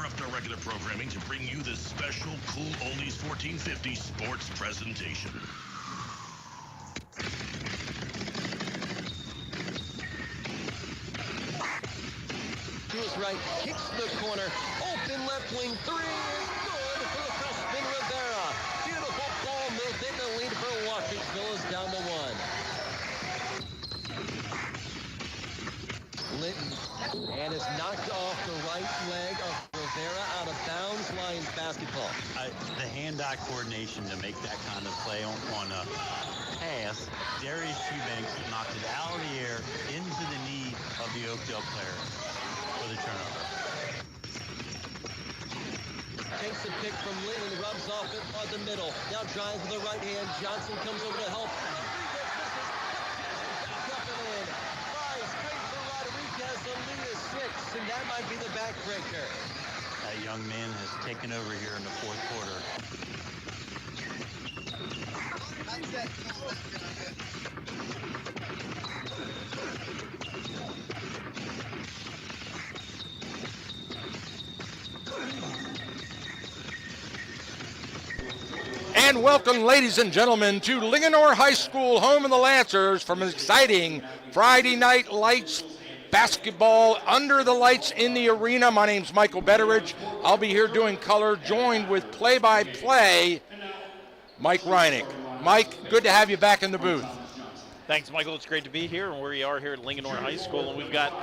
interrupt our regular programming to bring you this special Cool Oldies 1450 sports presentation. To his right, kicks the corner, open left wing, three is good for the freshman Rivera. Beautiful ball movement, the lead for Washingtonville is down to one. Linton, and is knocked off the right leg of Rivera out of bounds, Lions basketball. The hand-eye coordination to make that kind of play on a pass. Darius Eubanks knocked it out of the air into the knee of the Oakdale player for the turnover. Takes the pick from Linton, rubs off it on the middle. Now drives with the right hand. Johnson comes over to help. Back up and in. Flies straight for Rodriguez. The lead is 6, and that might be the backbreaker. That young man has taken over here in the fourth quarter. And welcome, ladies and gentlemen, to Linganore High School, home of the Lancers, from an exciting Friday Night Lights basketball under the lights in the arena. My name's Michael Betteridge. I'll be here doing color, joined with play-by-play Mike Reineck. Mike, good to have you back in the booth. Thanks, Michael. It's great to be here, and we are here at Linganore High School, and we've got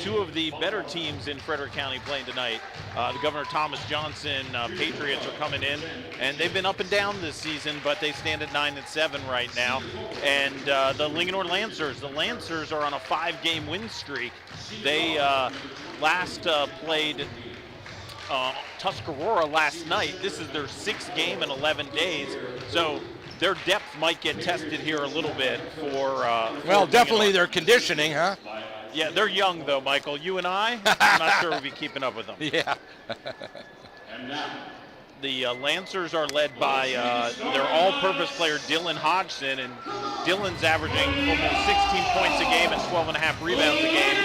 two of the better teams in Frederick County playing tonight. The Governor Thomas Johnson Patriots are coming in, and they've been up and down this season, but they stand at 9-7 right now. And the Linganore Lancers are on a 5-game win streak. They last played Tuscarora last night. This is their 6th game in 11 days, so their depth might get tested here a little bit for well, definitely their conditioning, huh? Yeah, they're young, though, Michael. You and I, I'm not sure we'll be keeping up with them. Yeah. The Lancers are led by their all-purpose player, Dylan Hodgson, and Dylan's averaging almost 16 points a game and 12.5 rebounds a game.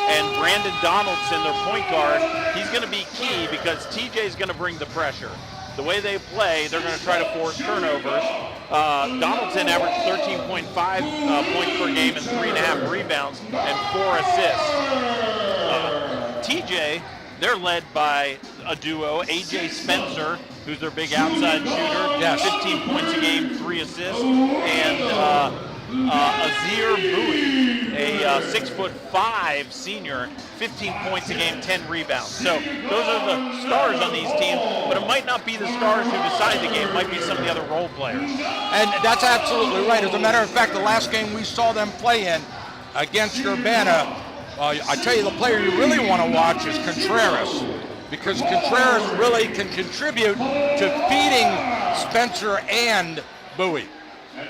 And Brandon Donaldson, their point guard, he's going to be key because TJ's going to bring the pressure. The way they play, they're going to try to force turnovers. Donaldson averaged 13.5 points per game and 3.5 rebounds and 4 assists. TJ, they're led by a duo, AJ Spencer, who's their big outside shooter, yes. 15 points a game, 3 assists, and Azir Bowie, a 6'5" senior, 15 points a game, 10 rebounds. So those are the stars on these teams, but it might not be the stars who decide the game. It might be some of the other role players. And that's absolutely right. As a matter of fact, the last game we saw them play in against Urbana, I tell you, the player you really want to watch is Contreras, because Contreras really can contribute to feeding Spencer and Bowie.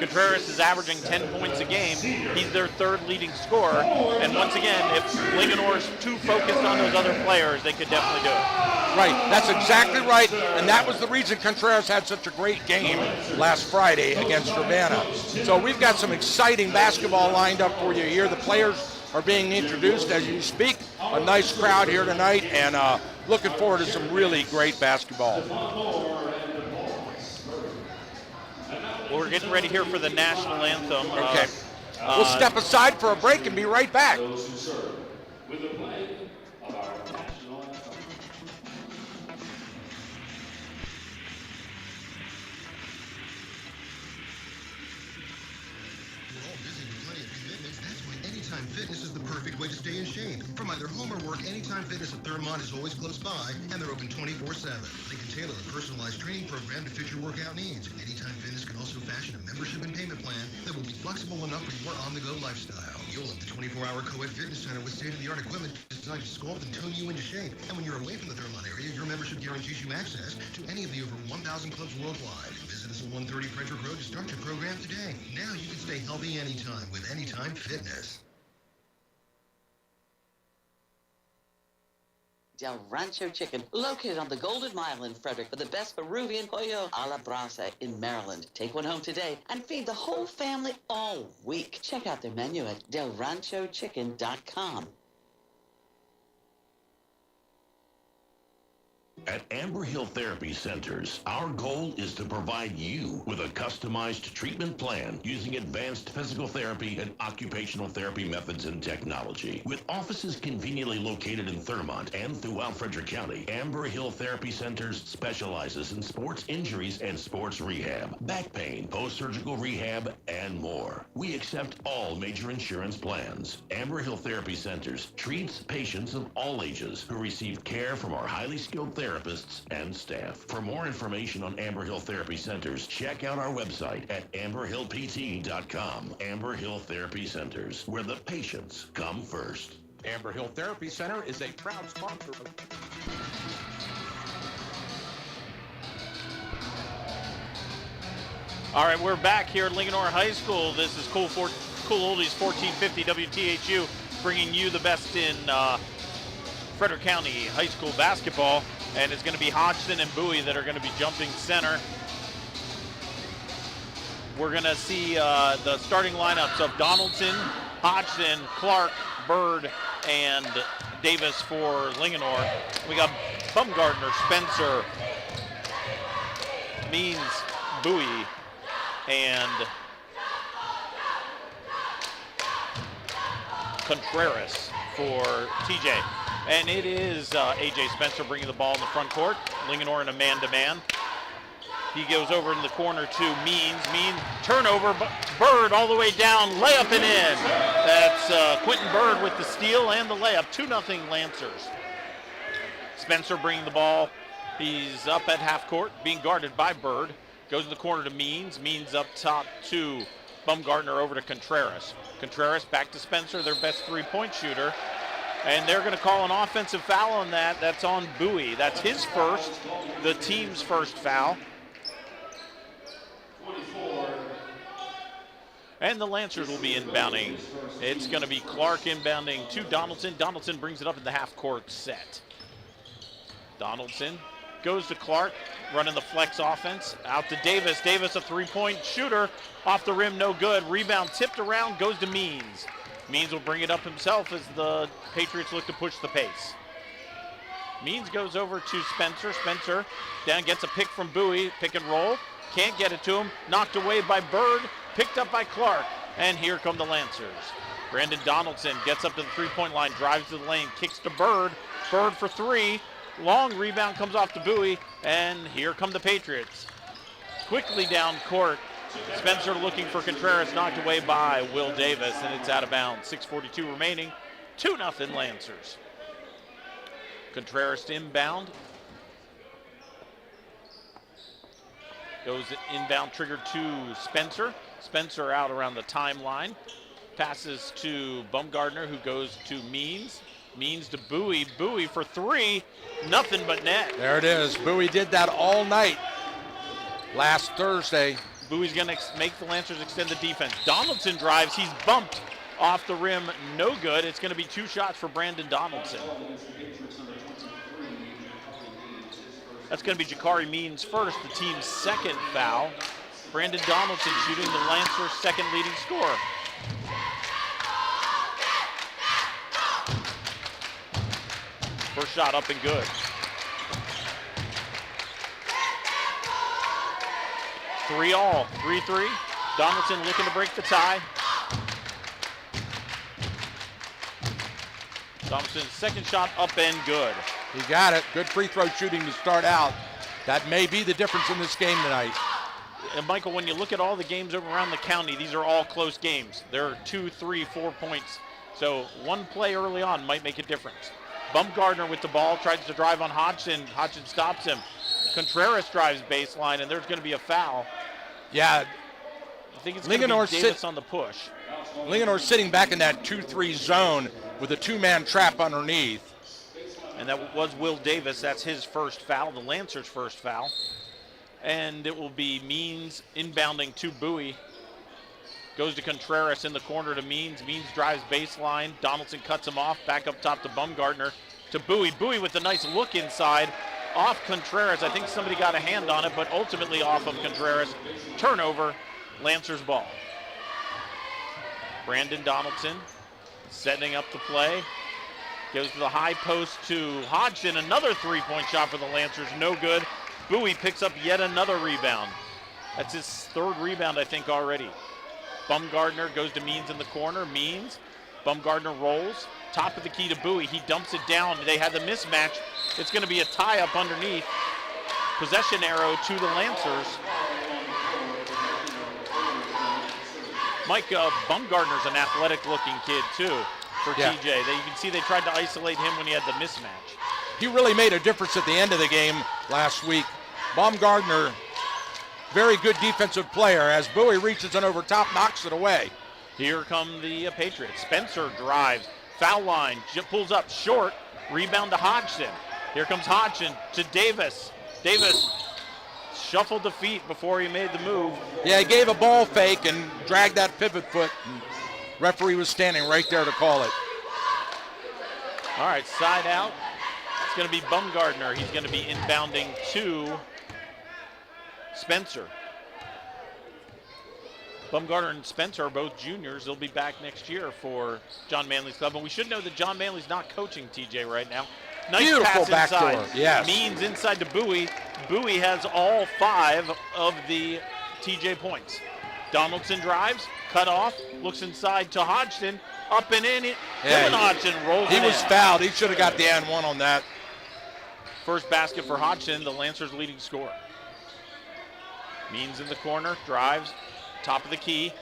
Contreras is averaging 10 points a game. He's their 3rd leading scorer. And once again, if Linganore's too focused on those other players, they could definitely do it. Right, that's exactly right. And that was the reason Contreras had such a great game last Friday against Urbana. So we've got some exciting basketball lined up for you here. The players are being introduced as you speak. A nice crowd here tonight, and looking forward to some really great basketball. Well, we're getting ready here for the national anthem. Okay. We'll step aside for a break and be right back. Fitness is the perfect way to stay in shape. From either home or work, Anytime Fitness at Thurmont is always close by, and they're open 24/7. They can tailor a personalized training program to fit your workout needs. Anytime Fitness can also fashion a membership and payment plan that will be flexible enough for your on-the-go lifestyle. You'll have the 24-hour co-ed fitness center with state-of-the-art equipment designed to sculpt and tone you into shape. And when you're away from the Thurmont area, your membership guarantees you access to any of the over 1,000 clubs worldwide. Visit us at 130 Frederick Road to start your program today. Now you can stay healthy anytime with Anytime Fitness. Del Rancho Chicken, located on the Golden Mile in Frederick, with the best Peruvian pollo a la brasa in Maryland. Take one home today and feed the whole family all week. Check out their menu at delranchochicken.com. At Amber Hill Therapy Centers, our goal is to provide you with a customized treatment plan using advanced physical therapy and occupational therapy methods and technology. With offices conveniently located in Thurmont and throughout Frederick County, Amber Hill Therapy Centers specializes in sports injuries and sports rehab, back pain, post-surgical rehab, and more. We accept all major insurance plans. Amber Hill Therapy Centers treats patients of all ages who receive care from our highly skilled therapists and staff. For more information on Amber Hill Therapy Centers, check out our website at amberhillpt.com. Amber Hill Therapy Centers, where the patients come first. Amber Hill Therapy Center is a proud sponsor of... All right, we're back here at Linganore High School. This is Cool Oldies 1450 WTHU, bringing you the best in Frederick County high school basketball. And it's going to be Hodgson and Bowie that are going to be jumping center. We're going to see the starting lineups of Donaldson, Hodgson, Clark, Bird, and Davis for Linganore. We got Bumgardner, Spencer, Means, Bowie, and Contreras for TJ. And it is A.J. Spencer bringing the ball in the front court. Linganore in a man-to-man. He goes over in the corner to Means. Means, turnover, Bird all the way down, layup and in. That's Quentin Bird with the steal and the layup. 2-0 Lancers. Spencer bringing the ball. He's up at half court, being guarded by Bird. Goes in the corner to Means. Means up top to Bumgardner, over to Contreras. Contreras back to Spencer, their best three-point shooter. And they're going to call an offensive foul on that. That's on Bowie. That's his first, the team's first foul. And the Lancers will be inbounding. It's going to be Clark inbounding to Donaldson. Donaldson brings it up in the half-court set. Donaldson goes to Clark, running the flex offense. Out to Davis. Davis, a three-point shooter. Off the rim, no good. Rebound tipped around, goes to Means. Means will bring it up himself as the Patriots look to push the pace. Means goes over to Spencer. Spencer down, gets a pick from Bowie. Pick and roll. Can't get it to him. Knocked away by Bird. Picked up by Clark. And here come the Lancers. Brandon Donaldson gets up to the three-point line. Drives to the lane. Kicks to Bird. Bird for three. Long rebound comes off to Bowie. And here come the Patriots. Quickly down court. Spencer looking for Contreras, knocked away by Will Davis, and it's out of bounds. 6:42 remaining, 2-0 Lancers. Contreras to inbound. Goes inbound, triggered to Spencer. Spencer out around the timeline. Passes to Bumgardner, who goes to Means. Means to Bowie. Bowie for three, nothing but net. There it is. Bowie did that all night last Thursday. Bowie's going to make the Lancers extend the defense. Donaldson drives. He's bumped off the rim. No good. It's going to be two shots for Brandon Donaldson. That's going to be Jakari Means first, the team's second foul. Brandon Donaldson shooting the Lancers' second leading scorer. First shot up and good. 3-all, 3-3. Donaldson looking to break the tie. Donaldson's second shot up and good. He got it. Good free throw shooting to start out. That may be the difference in this game tonight. And Michael, when you look at all the games around the county, these are all close games. There are 2, 3, 4 points. So one play early on might make a difference. Bumgardner with the ball, tries to drive on Hodgson. Hodgson stops him. Contreras drives baseline, and there's going to be a foul. Yeah. I think it's going to be Davis on the push. Linganore sitting back in that 2-3 zone with a two-man trap underneath. And that was Will Davis. That's his first foul, the Lancers' first foul. And it will be Means inbounding to Bowie. Goes to Contreras in the corner to Means. Means drives baseline. Donaldson cuts him off. Back up top to Bumgardner. To Bowie. Bowie with a nice look inside. Off Contreras. I think somebody got a hand on it, but ultimately off of Contreras. Turnover. Lancers ball. Brandon Donaldson setting up the play. Goes to the high post to Hodgson. Another three-point shot for the Lancers. No good. Bowie picks up yet another rebound. That's his third rebound, I think, already. Bumgardner goes to Means in the corner. Means. Bumgardner rolls. Top of the key to Bowie. He dumps it down. They had the mismatch. It's going to be a tie-up underneath. Possession arrow to the Lancers. Mike Bumgardner's an athletic-looking kid, too, for TJ. You can see they tried to isolate him when he had the mismatch. He really made a difference at the end of the game last week. Bumgardner, very good defensive player. As Bowie reaches in over top, knocks it away. Here come the Patriots. Spencer drives. Foul line. Pulls up short. Rebound to Hodgson. Here comes Hodgson to Davis. Davis shuffled the feet before he made the move. Yeah, he gave a ball fake and dragged that pivot foot. And referee was standing right there to call it. All right, side out. It's going to be Bumgardner. He's going to be inbounding to Spencer. Bumgardner and Spencer are both juniors. They'll be back next year for John Manley's club. And we should know that John Manley's not coaching TJ right now. Nice Beautiful pass inside. backdoor, yes. Means inside to Bowie. Bowie has all 5 of the TJ points. Donaldson drives, cut off, looks inside to Hodgson, up and in. Hodgson rolls He it was in. fouled. He should have got the and one on that. First basket for Hodgson, the Lancers' leading scorer. Means in the corner, drives, top of the key,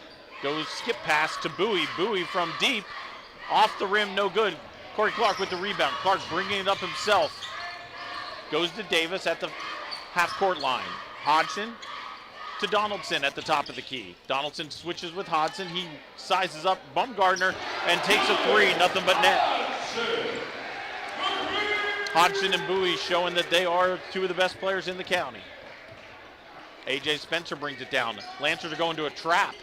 goes skip pass to Bowie. Bowie from deep, off the rim, no good. Corey Clark with the rebound. Clark bringing it up himself. Goes to Davis at the half-court line. Hodgson to Donaldson at the top of the key. Donaldson switches with Hodgson. He sizes up Bumgardner and takes a three. Nothing but net. Hodgson and Bowie showing that they are 2 of the best players in the county. A.J. Spencer brings it down. Lancers are going to a trap.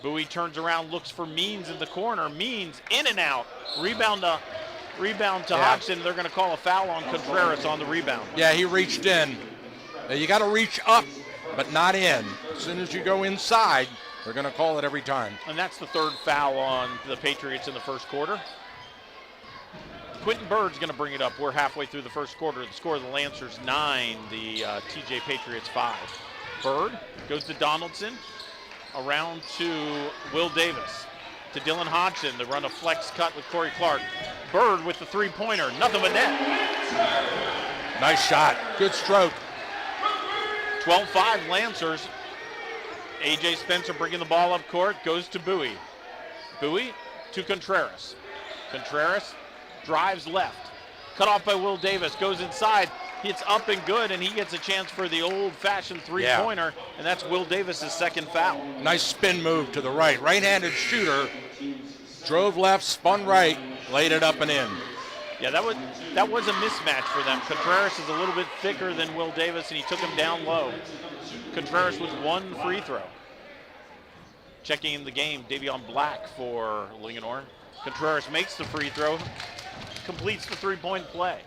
Bowie turns around, looks for Means in the corner. Means in and out. Rebound to Hodgson. They're going to call a foul on Contreras on the rebound. Yeah, he reached in. You got to reach up, but not in. As soon as you go inside, they're going to call it every time. And that's the 3rd foul on the Patriots in the first quarter. Quentin Bird's going to bring it up. We're halfway through the first quarter. The score of the Lancers 9, the TJ Patriots 5. Bird goes to Donaldson. Around to Will Davis. To Dylan Hodgson. They run a flex cut with Corey Clark. Bird with the three-pointer. Nothing but net. Nice shot. Good stroke. 12-5 Lancers. A.J. Spencer bringing the ball up court. Goes to Bowie. Bowie to Contreras. Contreras drives left. Cut off by Will Davis. Goes inside. It's up and good, and he gets a chance for the old-fashioned three-pointer, and that's Will Davis' second foul. Nice spin move to the right. Right-handed shooter. Drove left, spun right, laid it up and in. Yeah, that was a mismatch for them. Contreras is a little bit thicker than Will Davis, and he took him down low. Contreras with 1 free throw. Checking in the game, Davion Black for Linganore. Contreras makes the free throw, completes the three-point play.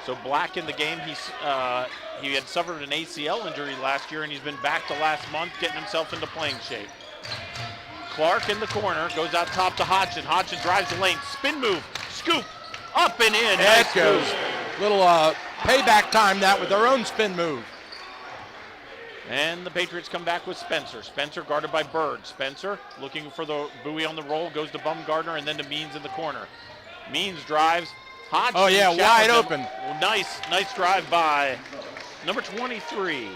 So Black in the game, he had suffered an ACL injury last year, and he's been back to last month, getting himself into playing shape. Clark in the corner, goes out top to Hodgson. Hodgson drives the lane, spin move, scoop, up and in. Nice goes. Little payback time that with their own spin move. And the Patriots come back with Spencer. Spencer guarded by Bird. Spencer looking for the Bowie on the roll, goes to Bumgardner and then to Means in the corner. Means drives. Hodgson wide open. Well, nice drive by number 23.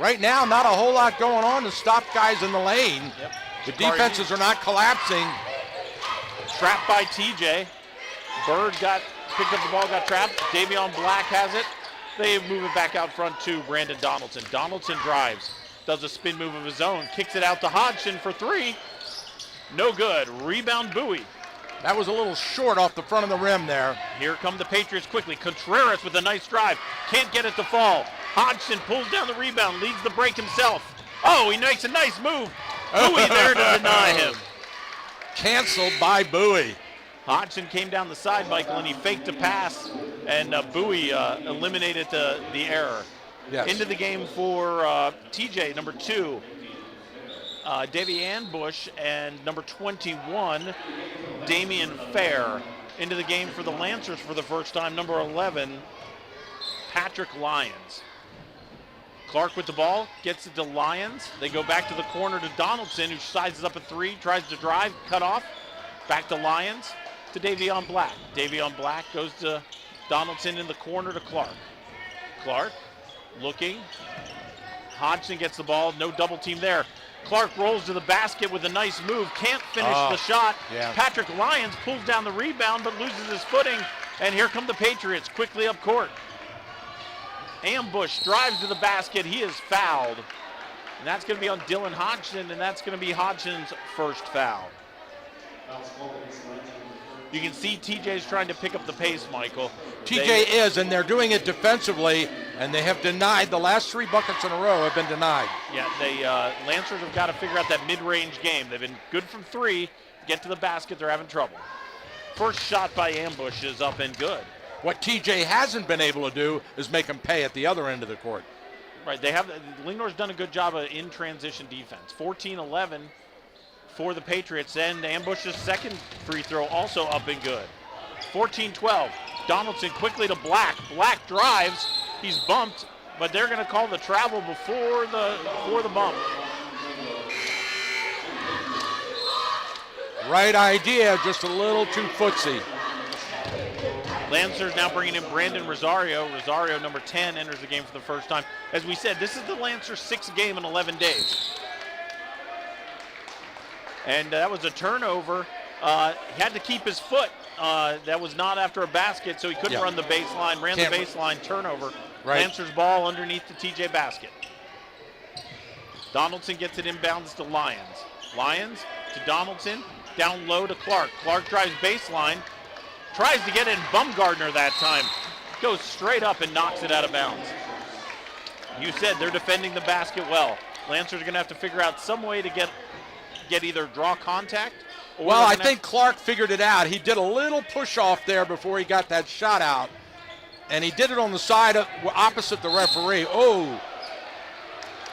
Right now, not a whole lot going on to stop guys in the lane. Yep. The defenses are not collapsing. Trapped by TJ. Bird picked up the ball, got trapped. Davion Black has it. They move it back out front to Brandon Donaldson. Donaldson drives, does a spin move of his own, kicks it out to Hodgson for 3. No good. Rebound Bowie. That was a little short off the front of the rim there. Here come the Patriots quickly. Contreras with a nice drive. Can't get it to fall. Hodgson pulls down the rebound, leads the break himself. Oh, he makes a nice move. Bowie there to deny him. Canceled by Bowie. Hodgson came down the side, Michael, and he faked a pass, and Bowie eliminated the error. Yes. Into the game for TJ, number 2. Davey Ambush and number 21, Damian Fair, into the game for the Lancers for the first time. Number 11, Patrick Lyons. Clark with the ball, gets it to Lyons. They go back to the corner to Donaldson, who sizes up a three, tries to drive, cut off. Back to Lyons, to Davion Black. Davion Black goes to Donaldson in the corner to Clark. Clark looking. Hodgson gets the ball, no double team there. Clark rolls to the basket with a nice move, can't finish the shot. Yeah. Patrick Lyons pulls down the rebound but loses his footing, and here come the Patriots quickly up court. Ambush drives to the basket, he is fouled. And that's going to be on Dylan Hodgson, and that's going to be Hodgson's first foul. You can see TJ's trying to pick up the pace, Michael. TJ is, and they're doing it defensively, and they have denied. The last 3 buckets in a row have been denied. Yeah, they Lancers have got to figure out that mid-range game. They've been good from 3. Get to the basket, they're having trouble. First shot by Ambush is up and good. What TJ hasn't been able to do is make them pay at the other end of the court. Right, Lingnor's done a good job of in-transition defense. 14-11 for the Patriots, and Ambush's second free throw also up and good. 14-12, Donaldson quickly to Black. Black drives, he's bumped, but they're going to call the travel before the bump. Right idea, just a little too footsie. Lancers now bringing in Brandon Rosario. Rosario, number 10, enters the game for the first time. As we said, this is the Lancers' 6th game in 11 days. And that was a turnover. He had to keep his foot. That was not after a basket, so he couldn't run the baseline. Ran the baseline, turnover. Right. Lancers ball underneath the TJ basket. Donaldson gets it inbounds to Lyons. Lyons to Donaldson, down low to Clark. Clark drives baseline, tries to get it in Bumgardner that time. Goes straight up and knocks it out of bounds. You said they're defending the basket well. Lancers are going to have to figure out some way to get either draw contact. Or well, I think Clark figured it out. He did a little push off there before he got that shot out, and he did it on the side opposite the referee. Oh.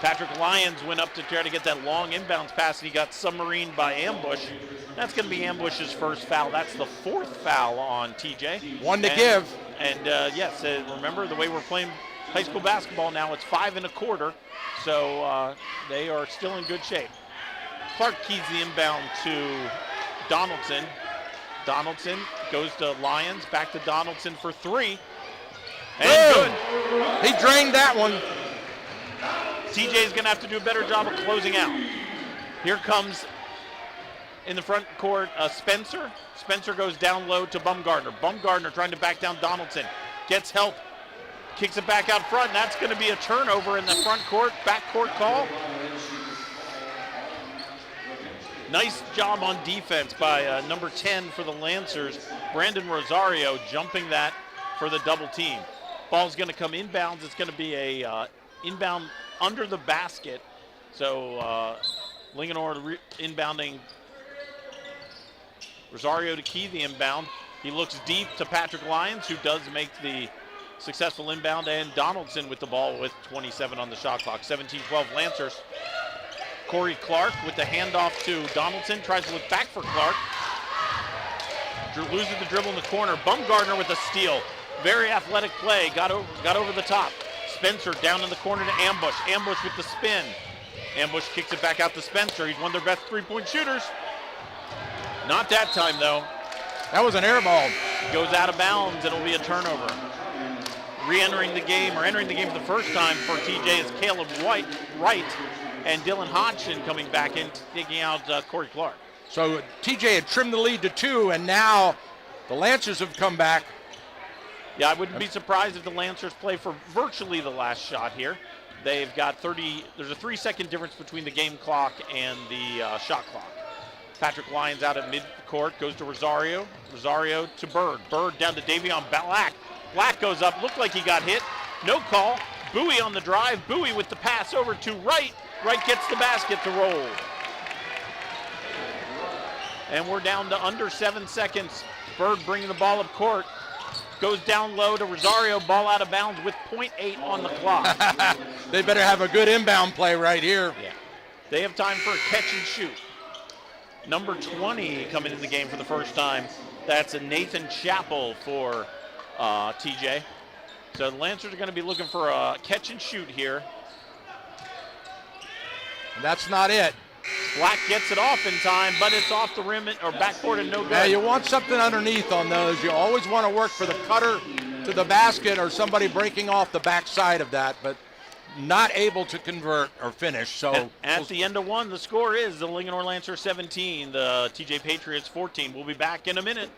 Patrick Lyons went up to try to get that long inbounds pass, and he got submarined by Ambush. That's going to be Ambush's first foul. That's the 4th foul on TJ. One to give. And yes, remember the way we're playing high school basketball now, it's 5 1/4, so they are still in good shape. Clark keys the inbound to Donaldson. Donaldson goes to Lyons, back to Donaldson for 3. And good. He drained that one. TJ is going to have to do a better job of closing out. Here comes, in the front court, Spencer. Spencer goes down low to Bumgardner. Bumgardner trying to back down Donaldson. Gets help. Kicks it back out front, and that's going to be a turnover in the front court. Back court call. Nice job on defense by number 10 for the Lancers, Brandon Rosario, jumping that for the double team. Ball's going to come inbounds. It's going to be a inbound under the basket. So Linganore inbounding Rosario to key the inbound. He looks deep to Patrick Lyons, who does make the successful inbound, and Donaldson with the ball with 27 on the shot clock. 17-12 Lancers. Corey Clark with the handoff to Donaldson, tries to look back for Clark. Loses the dribble in the corner. Bumgardner with a steal. Very athletic play, got over the top. Spencer down in the corner to Ambush. Ambush with the spin. Ambush kicks it back out to Spencer. He's one of their best 3-point shooters. Not that time, though. That was an air ball. Goes out of bounds. It'll be a turnover. Re-entering the game, or entering the game for the first time for TJ is Caleb Wright, and Dylan Hodgson coming back in, taking out Corey Clark. So TJ had trimmed the lead to 2, and now the Lancers have come back. Yeah, I wouldn't be surprised if the Lancers play for virtually the last shot here. They've got there's a 3-second difference between the game clock and the shot clock. Patrick Lyons out at mid-court, goes to Rosario. Rosario to Bird. Bird down to Davion Black. Black goes up, looked like he got hit. No call. Bowie on the drive. Bowie with the pass over to Wright. Wright gets the basket to roll. And we're down to under 7 seconds. Bird bringing the ball up court. Goes down low to Rosario, ball out of bounds with .8 on the clock. They better have a good inbound play right here. Yeah. They have time for a catch and shoot. Number 20 coming in the game for the first time. That's a Nathan Chappell for TJ. So the Lancers are going to be looking for a catch and shoot here. And that's not it. Black gets it off in time, but it's off the rim or backboard and no good. Yeah, you want something underneath on those. You always want to work for the cutter to the basket or somebody breaking off the backside of that, but not able to convert or finish. So at the end of one, the score is the Linganore Lancers 17, the TJ Patriots 14. We'll be back in a minute.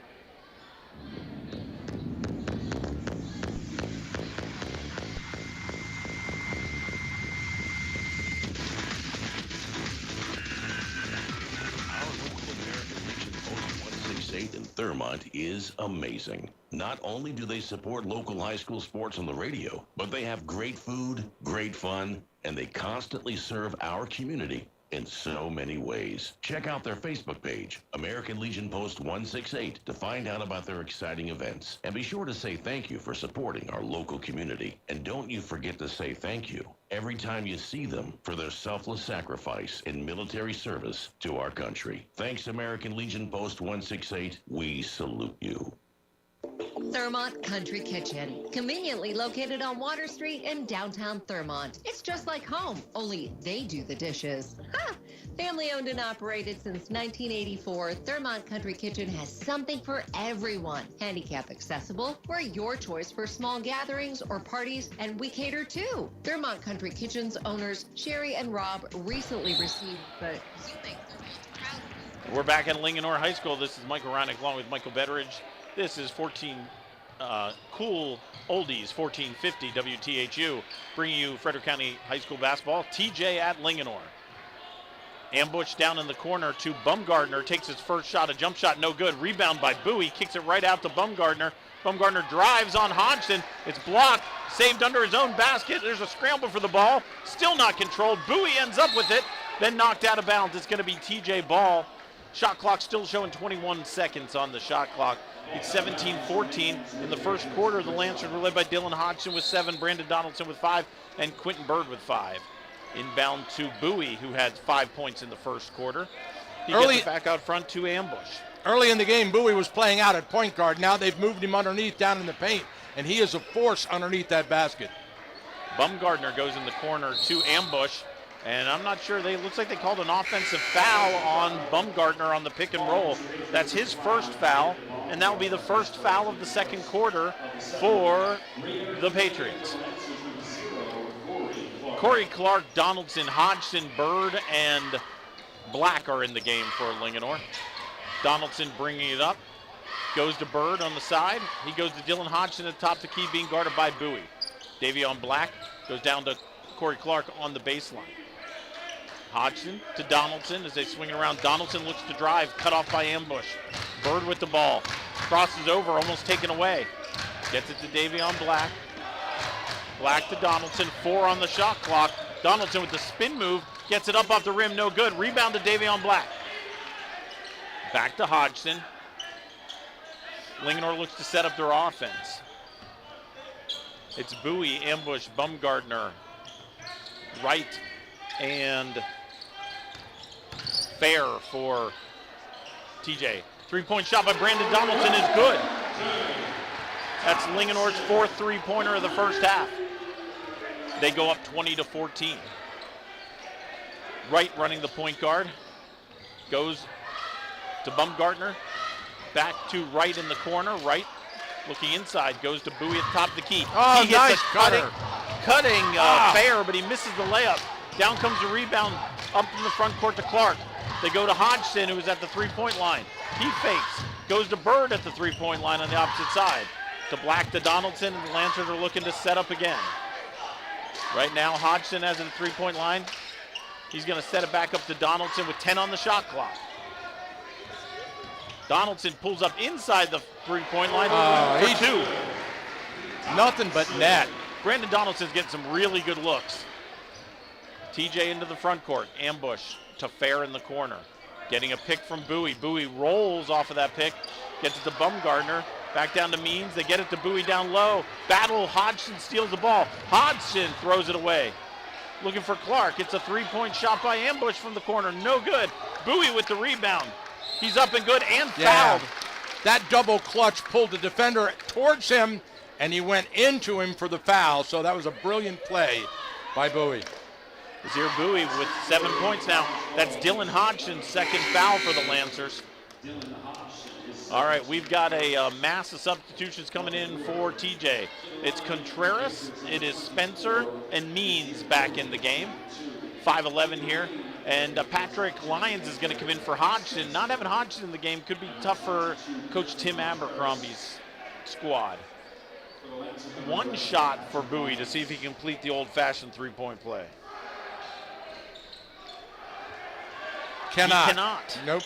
In Thurmont is amazing. Not only do they support local high school sports on the radio, but they have great food, great fun, and they constantly serve our community in so many ways. Check out their Facebook page, American Legion Post 168, to find out about their exciting events. And be sure to say thank you for supporting our local community. And don't you forget to say thank you every time you see them for their selfless sacrifice in military service to our country. Thanks, American Legion Post 168. We salute you. Thurmont Country Kitchen, conveniently located on Water Street in downtown Thurmont. It's just like home, only they do the dishes. Ha! Family owned and operated since 1984, Thurmont Country Kitchen has something for everyone. Handicap accessible, we're your choice for small gatherings or parties, and we cater too. Thurmont Country Kitchen's owners, Sherry and Rob, recently received the You Make Thurmont Proud. We're back at Linganore High School. This is Michael Reinick along with Michael Betteridge. This is 14 Cool Oldies 1450 WTHU, bringing you Frederick County High School basketball. TJ at Linganore. Ambush down in the corner to Bumgardner. Takes his first shot, a jump shot, no good. Rebound by Bowie. Kicks it right out to Bumgardner. Bumgardner drives on Hodgson. It's blocked, saved under his own basket. There's a scramble for the ball. Still not controlled. Bowie ends up with it, then knocked out of bounds. It's going to be TJ Ball. Shot clock still showing 21 seconds on the shot clock. It's 17-14. In the first quarter, the Lancers were led by Dylan Hodgson with 7, Brandon Donaldson with 5, and Quentin Bird with 5. Inbound to Bowie, who had 5 points in the first quarter. He gets it back out front to Ambush. Early in the game, Bowie was playing out at point guard. Now they've moved him underneath down in the paint, and he is a force underneath that basket. Bumgardner goes in the corner to Ambush, and I'm not sure. Looks like they called an offensive foul on Bumgardner on the pick and roll. That's his first foul, and that will be the first foul of the second quarter for the Patriots. Corey Clark, Donaldson, Hodgson, Bird, and Black are in the game for Linganore. Donaldson bringing it up. Goes to Bird on the side. He goes to Dylan Hodgson at the top of the key, being guarded by Bowie. Davion Black goes down to Corey Clark on the baseline. Hodgson to Donaldson as they swing it around. Donaldson looks to drive, cut off by Ambush. Bird with the ball. Crosses over, almost taken away. Gets it to Davion Black. Black to Donaldson, 4 on the shot clock. Donaldson with the spin move, gets it up off the rim, no good. Rebound to Davion Black. Back to Hodgson. Linganore looks to set up their offense. It's Bowie, Ambush, Bumgardner, Wright, and Fair for TJ. 3-point shot by Brandon Donaldson is good. That's Linganore's 4th 3-pointer of the first half. They go up 20-14. Wright running the point guard. Goes to Bumgardner. Back to Wright in the corner. Wright looking inside. Goes to Bowie at the top of the key. Oh, he gets nice cutting Fair, but he misses the layup. Down comes the rebound up in the front court to Clark. They go to Hodgson, who is at the 3-point line. He fakes. Goes to Bird at the 3-point line on the opposite side. To Black to Donaldson, and the Lancers are looking to set up again. Right now, Hodgson has a 3-point line. He's going to set it back up to Donaldson with 10 on the shot clock. Donaldson pulls up inside the 3-point line for 2. Nothing but net. Brandon Donaldson's getting some really good looks. TJ into the front court. Ambush to Fair in the corner. Getting a pick from Bowie. Bowie rolls off of that pick. Gets it to Bumgardner. Back down to Means. They get it to Bowie down low. Battle. Hodgson steals the ball. Hodgson throws it away. looking for Clark. It's a three-point shot by Ambush from the corner. No good. Bowie with the rebound. He's up and good and fouled. That double clutch pulled the defender towards him, and he went into him for the foul. So that was a brilliant play by Bowie. Azir Bowie with 7 points now. That's Dylan Hodgson's second foul for the Lancers. All right, we've got a mass of substitutions coming in for TJ. It's Contreras, it is Spencer, and Means back in the game. 5'11" here. And Patrick Lyons is going to come in for Hodgson. Not having Hodgson in the game could be tough for Coach Tim Abercrombie's squad. One shot for Bowie to see if he can complete the old-fashioned three-point play. Cannot. He cannot. Nope.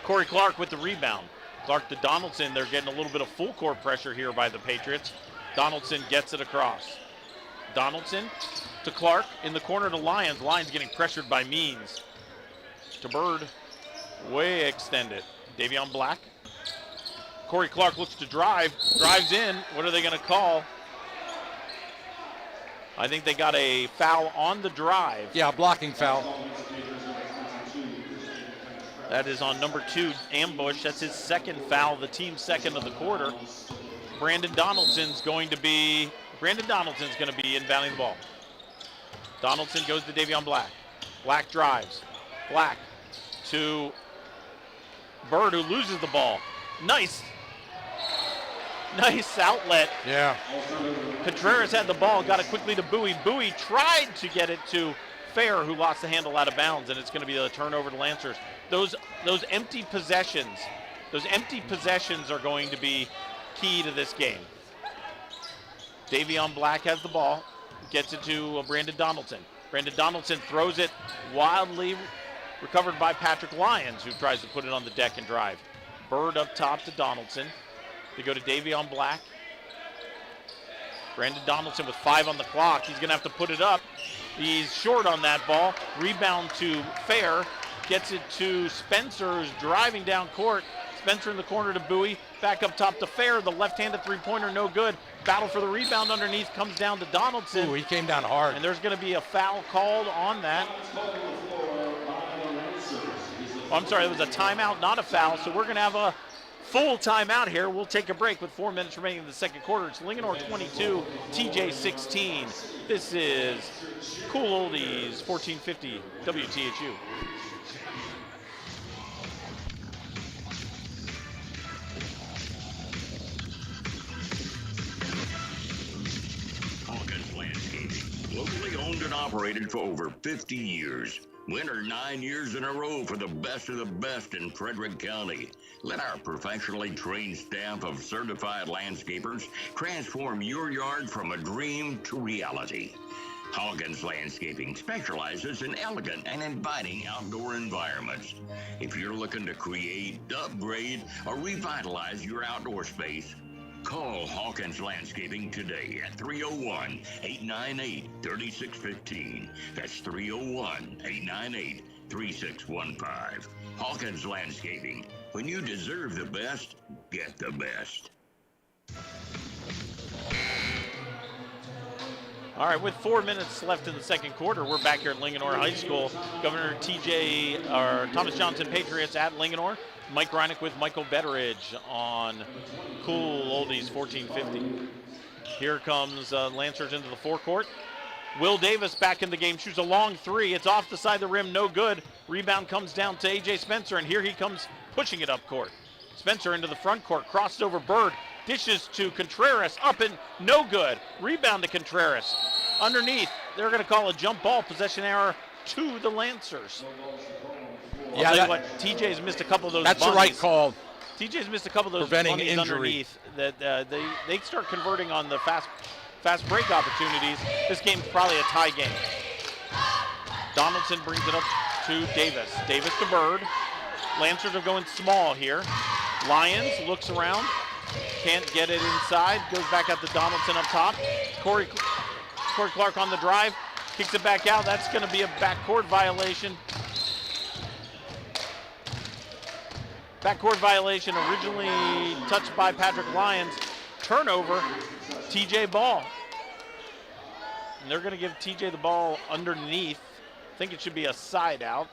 Corey Clark with the rebound. Clark to Donaldson. They're getting a little bit of full court pressure here by the Patriots. Donaldson gets it across. Donaldson to Clark in the corner to Lyons. Lyons getting pressured by Means. To Bird. Way extended. Davion Black. Corey Clark looks to drive. Drives in. What are they going to call? I think they got a foul on the drive. Yeah, blocking foul. That is on number 2, Ambush. That's his second foul, the team's second of the quarter. Brandon Donaldson's going to be inbounding the ball. Donaldson goes to Davion Black. Black drives. Black to Bird, who loses the ball. Nice outlet. Yeah. Contreras had the ball, got it quickly to Bowie. Bowie tried to get it to Fair, who lost the handle out of bounds, and it's going to be a turnover to Lancers. Those empty possessions are going to be key to this game. Davion Black has the ball, gets it to Brandon Donaldson. Brandon Donaldson throws it wildly, recovered by Patrick Lyons, who tries to put it on the deck and drive. Bird up top to Donaldson. They go to Davion Black. Brandon Donaldson with 5 on the clock. He's going to have to put it up. He's short on that ball. Rebound to Fair. Gets it to Spencer, who's driving down court. Spencer in the corner to Bowie. Back up top to Fair. The left-handed three-pointer, no good. Battle for the rebound underneath comes down to Donaldson. Ooh, he came down hard. And there's going to be a foul called on that. Oh, I'm sorry, it was a timeout, not a foul. So we're going to have a full timeout here. We'll take a break with 4 minutes remaining in the second quarter. It's Linganore 22, TJ 16. This is Cool Oldies 1450 WTHU. Locally owned and operated for over 50 years. Winner 9 years in a row for the best of the best in Frederick County. Let our professionally trained staff of certified landscapers transform your yard from a dream to reality. Hawkins Landscaping specializes in elegant and inviting outdoor environments. If you're looking to create, upgrade, or revitalize your outdoor space, call Hawkins Landscaping today at 301-898-3615. That's 301-898-3615. Hawkins Landscaping. When you deserve the best, get the best. All right, with 4 minutes left in the second quarter, we're back here at Linganore High School. Governor Thomas Johnson Patriots at Linganore. Mike Reinick with Michael Betteridge on Cool Oldies 1450. Here comes Lancers into the forecourt. Will Davis back in the game, shoots a long three. It's off the side of the rim, no good. Rebound comes down to A.J. Spencer, and here he comes pushing it up court. Spencer into the front court, crossed over Bird, dishes to Contreras, up and no good. Rebound to Contreras. Underneath, they're going to call a jump ball, possession error to the Lancers. I'll tell you what, TJ's missed a couple of those That's bunnies. the right call. TJ's missed a couple of those Preventing bunnies injury. underneath. That they start converting on the fast break opportunities. This game's probably a tie game. Donaldson brings it up to Davis. Davis to Bird. Lancers are going small here. Lyons looks around. Can't get it inside. Goes back out to Donaldson up top. Corey Clark on the drive. Kicks it back out. That's going to be a backcourt violation. Backcourt violation originally touched by Patrick Lyons. Turnover, TJ ball. And they're going to give TJ the ball underneath. I think it should be a side out.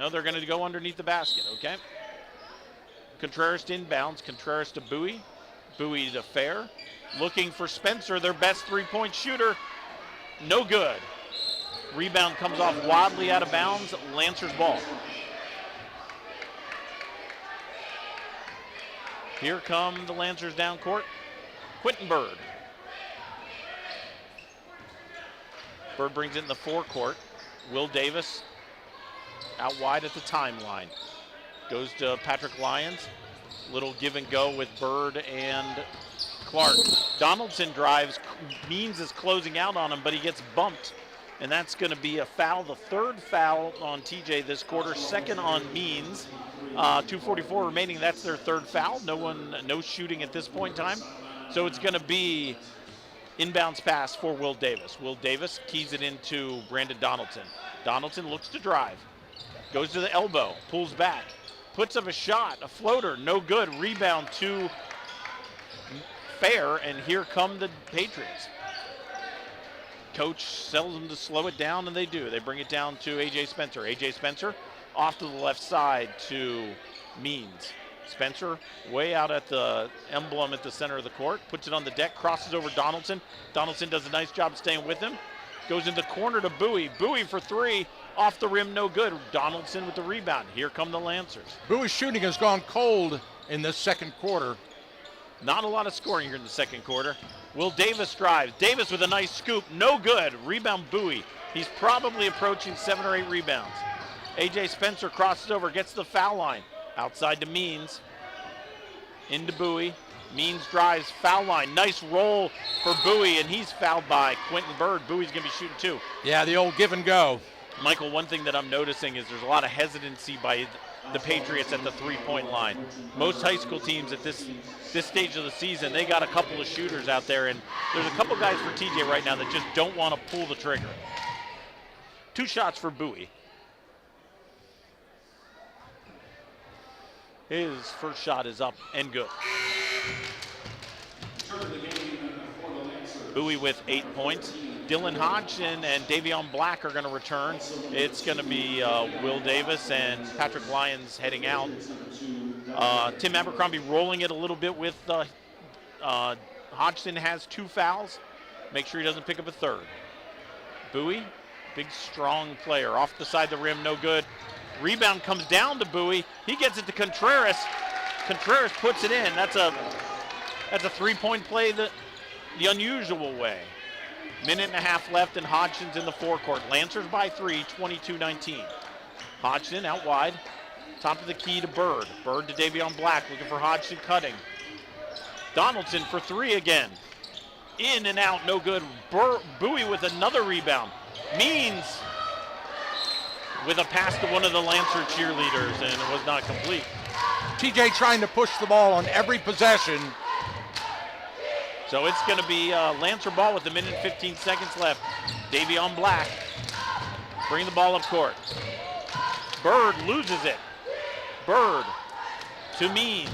No, they're going to go underneath the basket, okay? Contreras to inbounds. Contreras to Bowie. Bowie to Fair. Looking for Spencer, their best three-point shooter. No good. Rebound comes off wildly out of bounds. Lancers ball. Here come the Lancers down court. Quentin Bird. Bird brings it in the forecourt. Will Davis out wide at the timeline. Goes to Patrick Lyons. Little give and go with Bird and Clark. Donaldson drives. Means is closing out on him, but he gets bumped. And that's going to be a foul, the third foul on TJ this quarter, second on Means. 2:44 remaining, that's their third foul. No shooting at this point in time. So it's going to be inbounds pass for Will Davis. Will Davis keys it into Brandon Donaldson. Donaldson looks to drive. Goes to the elbow, pulls back, puts up a shot, a floater, no good. Rebound to Fair, and here come the Patriots. Coach tells them to slow it down, and they do. They bring it down to A.J. Spencer. A.J. Spencer off to the left side to Means. Spencer way out at the emblem at the center of the court, puts it on the deck, crosses over Donaldson. Donaldson does a nice job staying with him. Goes in the corner to Bowie. Bowie for three, off the rim, no good. Donaldson with the rebound. Here come the Lancers. Bowie's shooting has gone cold in this second quarter. Not a lot of scoring here in the second quarter. Will Davis drives. Davis with a nice scoop, no good. Rebound Bowie. He's probably approaching 7 or 8 rebounds. A.J. Spencer crosses over, gets to the foul line. Outside to Means. Into Bowie. Means drives, foul line. Nice roll for Bowie, and he's fouled by Quentin Bird. Bowie's going to be shooting too. Yeah, the old give and go. Michael, one thing that I'm noticing is there's a lot of hesitancy by the Patriots at the three-point line. Most high school teams at this stage of the season, they got a couple of shooters out there, and there's a couple guys for TJ right now that just don't want to pull the trigger. 2 shots for Bowie. His first shot is up and good. Bowie with 8 points. Dylan Hodgson and Davion Black are going to return. It's going to be Will Davis and Patrick Lyons heading out. Tim Abercrombie rolling it a little bit with Hodgson has 2 fouls. Make sure he doesn't pick up a third. Bowie, big strong player, off the side of the rim, no good. Rebound comes down to Bowie. He gets it to Contreras. Contreras puts it in. That's a 3-point play the unusual way. Minute and a half left, and Hodgson's in the forecourt. Lancers by 3, 22-19. Hodgson out wide. Top of the key to Bird. Bird to Davion Black, looking for Hodgson cutting. Donaldson for 3 again. In and out, no good. Bowie with another rebound. Means with a pass to one of the Lancer cheerleaders, and it was not complete. TJ trying to push the ball on every possession. So it's going to be Lancer ball with 1 minute and 15 seconds left. Davion Black bring the ball up court. Bird loses it. Bird to Means.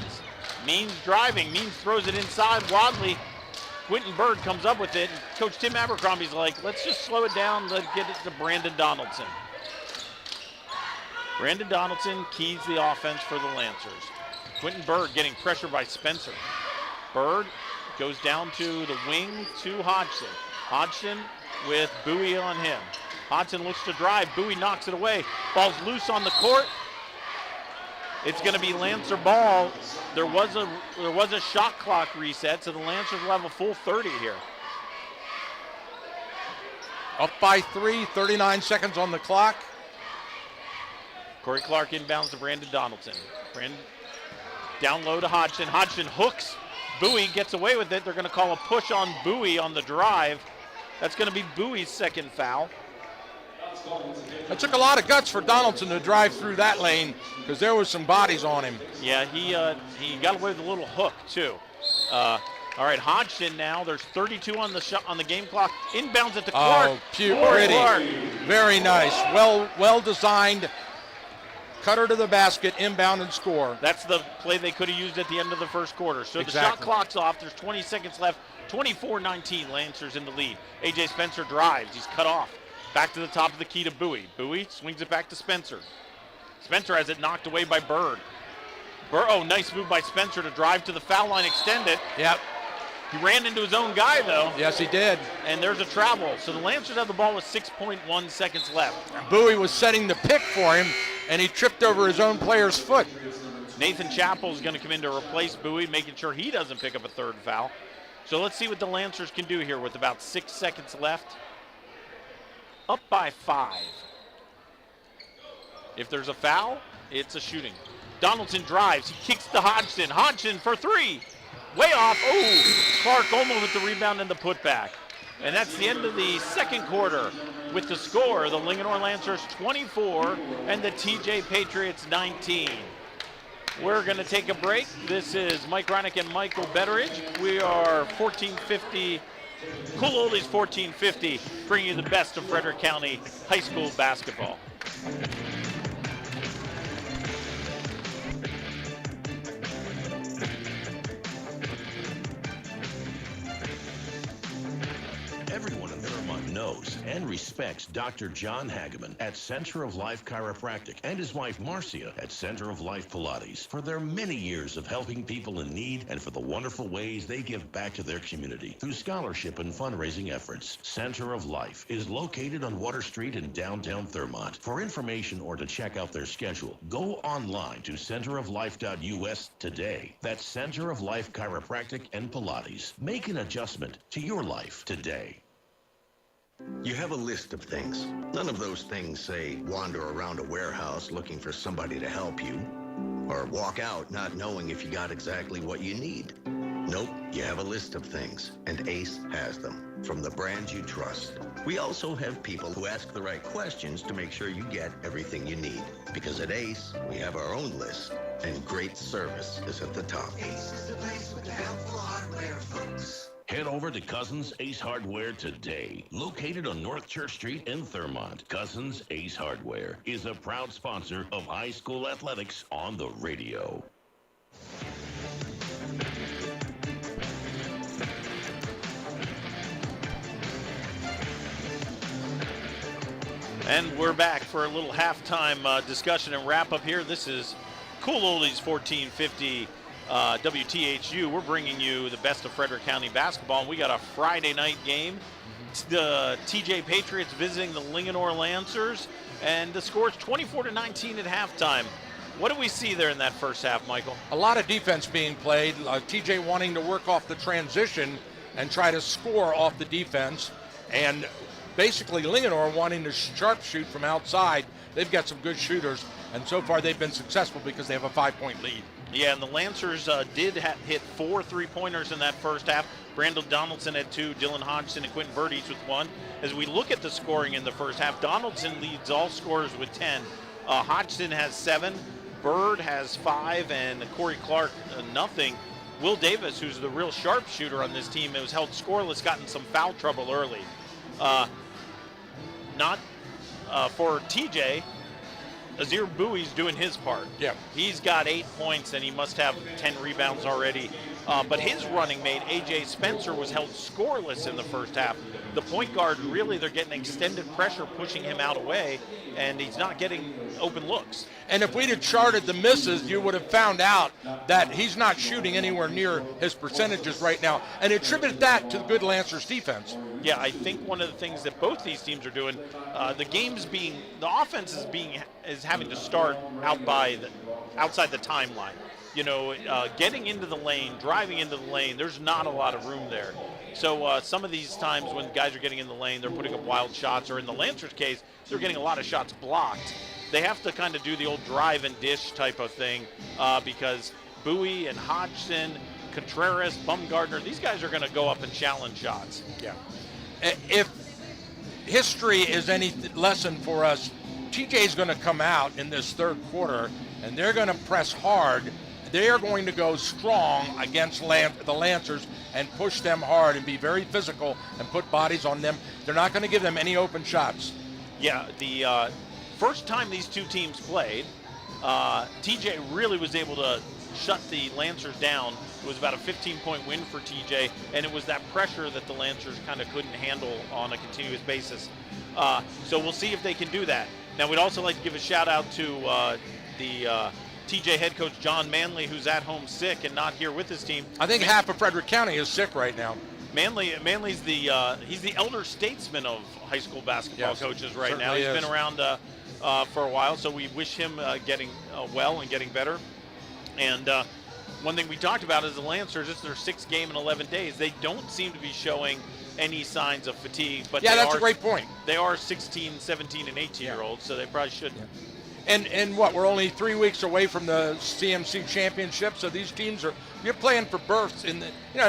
Means driving. Means throws it inside. Wadley. Quentin Bird comes up with it. Coach Tim Abercrombie's like, let's just slow it down. Let's get it to Brandon Donaldson. Brandon Donaldson keys the offense for the Lancers. Quentin Bird getting pressure by Spencer. Bird goes down to the wing to Hodgson. Hodgson with Bowie on him. Hodgson looks to drive. Bowie knocks it away. Ball's loose on the court. It's going to be Lancer ball. There was a shot clock reset, so the Lancers will have a full 30 here. Up by 3, 39 seconds on the clock. Corey Clark inbounds to Brandon Donaldson. Brandon down low to Hodgson. Hodgson hooks. Bowie gets away with it. They're going to call a push on Bowie on the drive. That's going to be Bowie's second foul. It took a lot of guts for Donaldson to drive through that lane because there was some bodies on him. Yeah, he got away with a little hook too. All right, Hodgson now. There's 32 on the game clock. Inbounds at the Clark. Oh, pretty. Clark. Very nice. Well designed cutter to the basket, inbound, and score. That's the play they could have used at the end of the first quarter. So the Exactly. shot clock's off. There's 20 seconds left. 24-19, Lancers in the lead. A.J. Spencer drives. He's cut off. Back to the top of the key to Bowie. Bowie swings it back to Spencer. Spencer has it knocked away by Bird. Oh, nice move by Spencer to drive to the foul line, extend it. Yep. He ran into his own guy, though. Yes, he did. And there's a travel. So the Lancers have the ball with 6.1 seconds left. Bowie was setting the pick for him, and he tripped over his own player's foot. Nathan Chappell is going to come in to replace Bowie, making sure he doesn't pick up a third foul. So let's see what the Lancers can do here with about 6 seconds left. Up by 5. If there's a foul, it's a shooting. Donaldson drives. He kicks to Hodgson. Hodgson for 3. Way off. Oh, Clark almost with the rebound and the putback. And that's the end of the second quarter. With the score, the Linganore Lancers 24 and the TJ Patriots 19. We're going to take a break. This is Mike Reinick and Michael Betteridge. We are 1450, Cool Oldies 1450, bringing you the best of Frederick County high school basketball. Everyone in Vermont knows and respects Dr. John Hageman at Center of Life Chiropractic and his wife Marcia at Center of Life Pilates for their many years of helping people in need and for the wonderful ways they give back to their community through scholarship and fundraising efforts. Center of Life is located on Water Street in downtown Thurmont. For information or to check out their schedule, go online to centeroflife.us today. That's Center of Life Chiropractic and Pilates. Make an adjustment to your life today. You have a list of things. None of those things say wander around a warehouse looking for somebody to help you, or walk out not knowing if you got exactly what you need. Nope, you have a list of things, and Ace has them, from the brands you trust. We also have people who ask the right questions to make sure you get everything you need. Because at Ace, we have our own list, and great service is at the top. Ace is the place with the helpful hardware, folks. Head over to Cousins Ace Hardware today. Located on North Church Street in Thurmont, Cousins Ace Hardware is a proud sponsor of high school athletics on the radio. And we're back for a little halftime discussion and wrap up here. This is Cool Oldies 1450 WTHU. We're bringing you the best of Frederick County basketball. And we got a Friday night game. The TJ Patriots visiting the Linganore Lancers. And the score is 24-19 at halftime. What do we see there in that first half, Michael? A lot of defense being played. TJ wanting to work off the transition and try to score off the defense. And basically Linganore wanting to sharpshoot from outside. They've got some good shooters, and so far they've been successful because they have a 5-point lead. Yeah, and the Lancers did hit 4 3-pointers in that first half. Brandon Donaldson had 2, Dylan Hodgson and Quentin Bird each with 1. As we look at the scoring in the first half, Donaldson leads all scorers with 10. Hodgson has 7, Bird has 5, and Corey Clark nothing. Will Davis, who's the real sharpshooter on this team, was held scoreless, got in some foul trouble early. For TJ, Azir Bowie's doing his part. Yeah. He's got 8 points and he must have 10 rebounds already. But his running mate, A.J. Spencer, was held scoreless in the first half. The point guard, really, they're getting extended pressure, pushing him out away, and he's not getting open looks. And if we'd have charted the misses, you would have found out that he's not shooting anywhere near his percentages right now, and attribute that to the good Lancers defense. Yeah, I think one of the things that both these teams are doing, the offense is having to start outside the timeline. You know, getting into the lane, driving into the lane, there's not a lot of room there. So some of these times when guys are getting in the lane, they're putting up wild shots, or in the Lancers case, they're getting a lot of shots blocked. They have to kind of do the old drive and dish type of thing because Bowie and Hodgson, Contreras, Bumgardner, these guys are going to go up and challenge shots. Yeah. If history is any lesson for us, TJ's going to come out in this third quarter, and they're going to press hard. They are going to go strong against the Lancers and push them hard and be very physical and put bodies on them. They're not going to give them any open shots. Yeah, the first time these two teams played, TJ really was able to shut the Lancers down. It was about a 15-point win for TJ, and it was that pressure that the Lancers kind of couldn't handle on a continuous basis. So we'll see if they can do that. Now, we'd also like to give a shout-out to the TJ head coach John Manley, who's at home sick and not here with his team. I think half of Frederick County is sick right now. Manley's he's the elder statesman of high school basketball coaches right now. He's been around for a while, so we wish him getting well and getting better. And one thing we talked about is the Lancers. It's their 6th game in 11 days. They don't seem to be showing any signs of fatigue. But that's a great point. They are 16, 17, and 18-year-olds, so they probably shouldn't. And what, we're only 3 weeks away from the CMC championship, so these teams you're playing for berths in the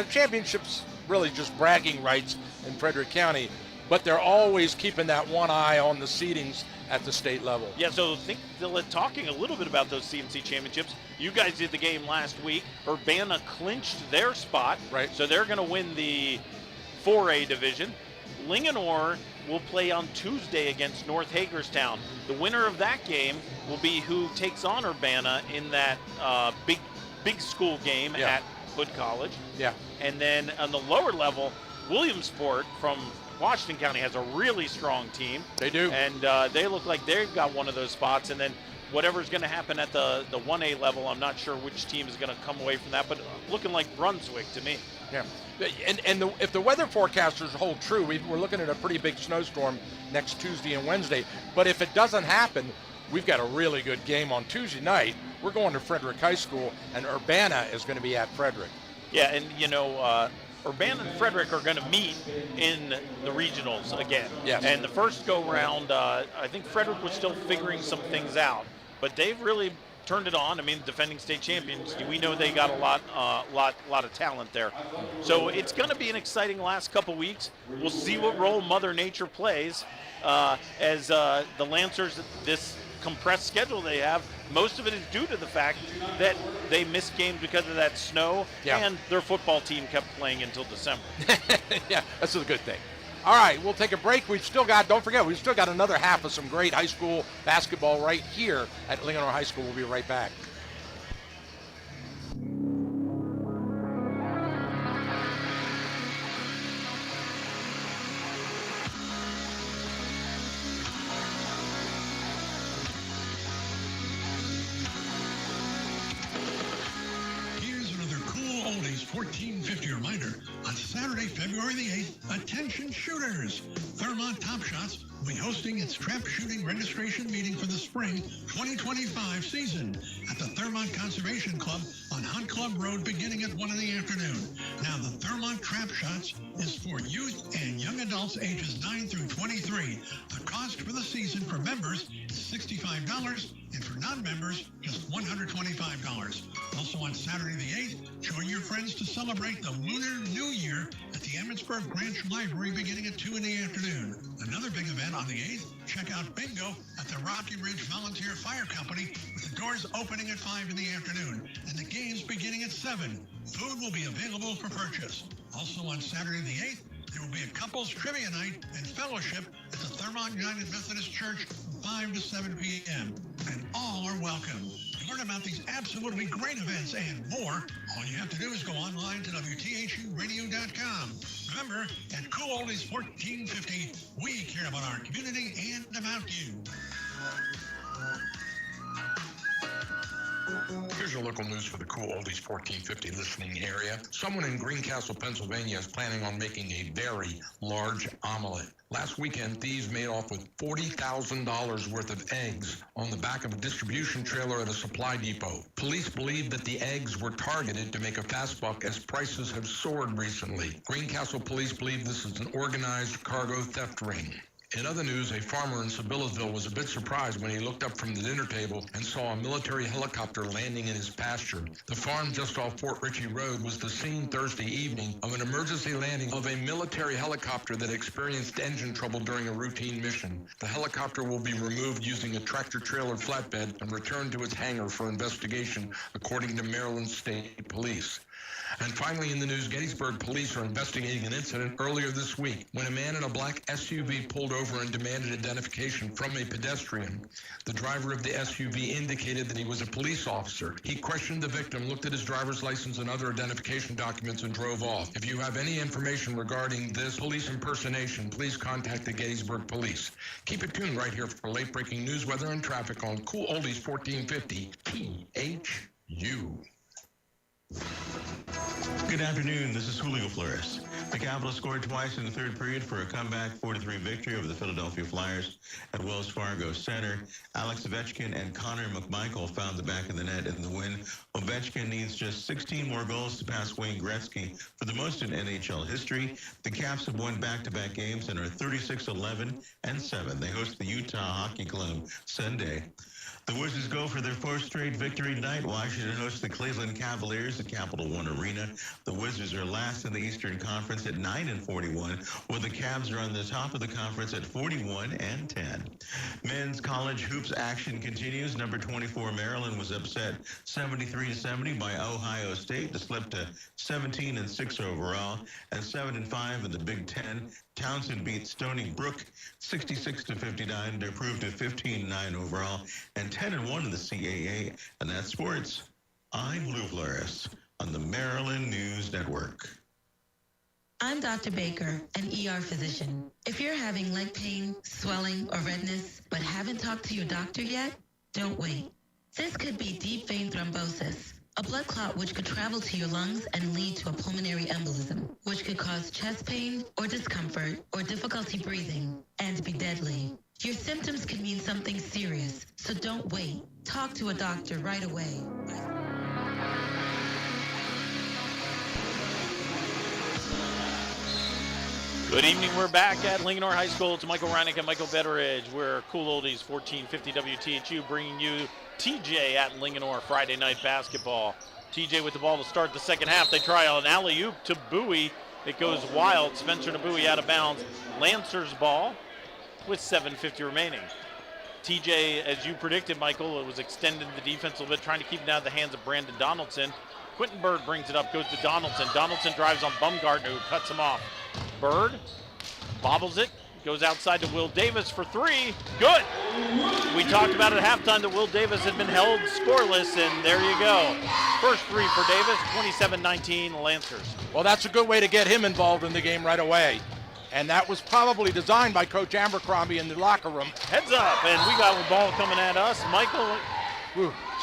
championships, really just bragging rights in Frederick County, but they're always keeping that one eye on the seedings at the state level. Yeah, so talking a little bit about those CMC championships, you guys did the game last week. Urbana clinched their spot, right? So they're going to win the 4A division. Linganore will play on Tuesday against North Hagerstown. The winner of that game will be who takes on Urbana in that big school game at Hood College. Yeah. And then on the lower level, Williamsport from Washington County has a really strong team. They do. And they look like they've got one of those spots. And then whatever's going to happen at the 1A level, I'm not sure which team is going to come away from that, but looking like Brunswick to me. Yeah. And if the weather forecasters hold true, we're looking at a pretty big snowstorm next Tuesday and Wednesday. But if it doesn't happen, we've got a really good game on Tuesday night. We're going to Frederick High School, and Urbana is going to be at Frederick. Yeah, and Urbana and Frederick are going to meet in the regionals again. Yes. And the first go-round, I think Frederick was still figuring some things out, but they've really turned it on. I mean, defending state champions, we know they got a lot of talent there. So it's going to be an exciting last couple weeks. We'll see what role Mother Nature plays as the Lancers, this compressed schedule they have. Most of it is due to the fact that they missed games because of that snow, and their football team kept playing until December. Yeah, that's a good thing. All right, we'll take a break. Don't forget, we've still got another half of some great high school basketball right here at Linganore High School. We'll be right back. Here's another cool oldies 1450 reminder. On Saturday, February the 8th, attention shooters! Thermont Top Shots will be hosting its trap shooting registration meeting for the spring 2025 season at the Thermont Conservation Club on Hunt Club Road beginning at 1 in the afternoon. Now, the Thermont Trap Shots is for youth and young adults ages 9 through 23. The cost for the season for members is $65 and for non-members, just $125. Also on Saturday the 8th, join your friends to celebrate the Lunar New Year at the Emmitsburg Branch Library beginning at 2 in the afternoon. Another big event on the 8th, check out Bingo at the Rocky Ridge Volunteer Fire Company with the doors opening at 5 in the afternoon and the games beginning at 7. Food will be available for purchase. Also on Saturday the 8th, there will be a couples trivia night and fellowship at the Thermont United Methodist Church from 5 to 7 p.m. And all are welcome. To learn about these absolutely great events and more, all you have to do is go online to WTHUradio.com. Remember, at Cool Oldies 1450, we care about our community and about you. Here's your local news for the Cool Oldies 1450 listening area. Someone in Greencastle, Pennsylvania is planning on making a very large omelet. Last weekend, thieves made off with $40,000 worth of eggs on the back of a distribution trailer at a supply depot. Police believe that the eggs were targeted to make a fast buck as prices have soared recently. Greencastle police believe this is an organized cargo theft ring. In other news, a farmer in Sibyllsville was a bit surprised when he looked up from the dinner table and saw a military helicopter landing in his pasture. The farm just off Fort Ritchie Road was the scene Thursday evening of an emergency landing of a military helicopter that experienced engine trouble during a routine mission. The helicopter will be removed using a tractor-trailer flatbed and returned to its hangar for investigation, according to Maryland State Police. And finally in the news, Gettysburg police are investigating an incident earlier this week when a man in a black SUV pulled over and demanded identification from a pedestrian. The driver of the SUV indicated that he was a police officer. He questioned the victim, looked at his driver's license and other identification documents, and drove off. If you have any information regarding this police impersonation, please contact the Gettysburg Police. Keep it tuned right here for late-breaking news, weather, and traffic on Cool Oldies 1450 THU. Good afternoon. This is Julio Flores. The Capitals scored twice in the third period for a comeback 4-3 victory over the Philadelphia Flyers at Wells Fargo Center. Alex Ovechkin and Connor McMichael found the back of the net in the win. Ovechkin needs just 16 more goals to pass Wayne Gretzky for the most in NHL history. The Caps have won back-to-back games and are 36-11-7. They host the Utah Hockey Club Sunday. The Wizards go for their fourth straight victory tonight. Washington hosts the Cleveland Cavaliers at Capital One Arena. The Wizards are last in the Eastern Conference at 9-41, while the Cavs are on the top of the conference at 41-10. Men's college hoops action continues. Number 24 Maryland was upset 73-70 by Ohio State to slip to 17-6 overall and 7-5 in the Big Ten. Townsend beat Stony Brook 66-59 to improve to 15-9 overall and 10-1 in the CAA. And that's sports. I'm Lou Flores on the Maryland News Network. I'm Dr. Baker, an ER physician. If you're having leg pain, swelling, or redness, but haven't talked to your doctor yet, don't wait. This could be deep vein thrombosis, a blood clot which could travel to your lungs and lead to a pulmonary embolism, which could cause chest pain or discomfort or difficulty breathing and be deadly. Your symptoms could mean something serious, so don't wait. Talk to a doctor right away. Good evening. We're back at Lincoln High School. It's Michael Reinick and Michael Betteridge. We're Cool Oldies 1450 WTHU bringing you TJ at Lincoln Friday night basketball. TJ with the ball to start the second half. They try an alley-oop to Bowie. It goes wild. Spencer to Bowie out of bounds. Lancers ball with 7:50 remaining. TJ, as you predicted, Michael, it was extended the defense a little bit, trying to keep it out of the hands of Brandon Donaldson. Quentin Bird brings it up, goes to Donaldson. Donaldson drives on Bumgarner, who cuts him off. Bird bobbles it, goes outside to Will Davis for three. Good. We talked about at halftime that Will Davis had been held scoreless, and there you go. First three for Davis, 27-19 Lancers. Well, that's a good way to get him involved in the game right away. And that was probably designed by Coach Abercrombie in the locker room. Heads up, and we got the ball coming at us. Michael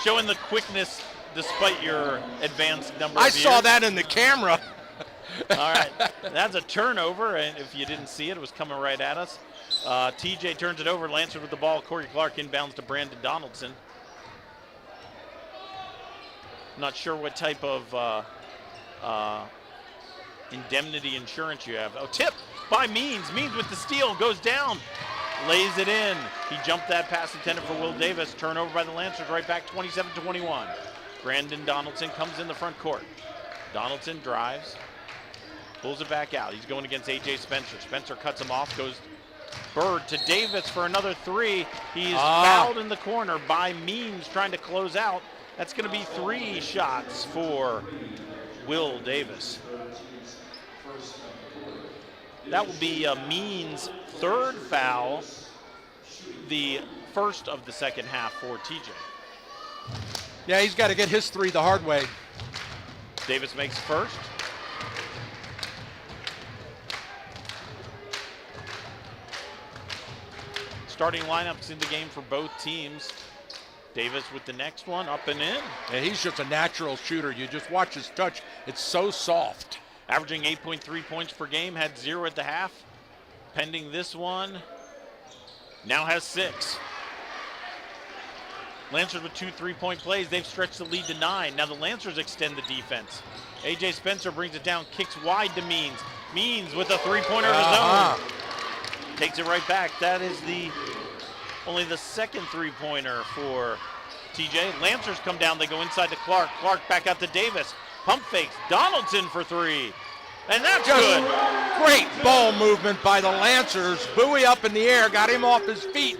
showing the quickness despite your advanced number of years. I saw that in the camera. All right, that's a turnover, and if you didn't see it, it was coming right at us. TJ turns it over, Lancers with the ball. Corey Clark inbounds to Brandon Donaldson. Not sure what type of indemnity insurance you have. Oh, tip by Means. Means with the steal, goes down, lays it in. He jumped that pass intended for Will Davis. Turnover by the Lancers, right back 27-21. Brandon Donaldson comes in the front court. Donaldson drives. Pulls it back out. He's going against A.J. Spencer. Spencer cuts him off, goes Bird to Davis for another three. He's fouled in the corner by Means trying to close out. That's going to be 3 shots for Will Davis. That will be Means' third foul, the first of the second half for TJ. Yeah, he's got to get his 3 the hard way. Davis makes first. Starting lineups in the game for both teams. Davis with the next one, up and in. Yeah, he's just a natural shooter. You just watch his touch. It's so soft. Averaging 8.3 points per game, had 0 at the half. Pending this one, now has 6. Lancers with 2 3-point plays. They've stretched the lead to 9. Now the Lancers extend the defense. A.J. Spencer brings it down, kicks wide to Means. Means with a 3-pointer of his own. Takes it right back. That is only the second 3-pointer for TJ. Lancers come down. They go inside to Clark. Clark back out to Davis. Pump fakes. Donaldson for 3. And that's just good. Great ball movement by the Lancers. Bowie up in the air, got him off his feet.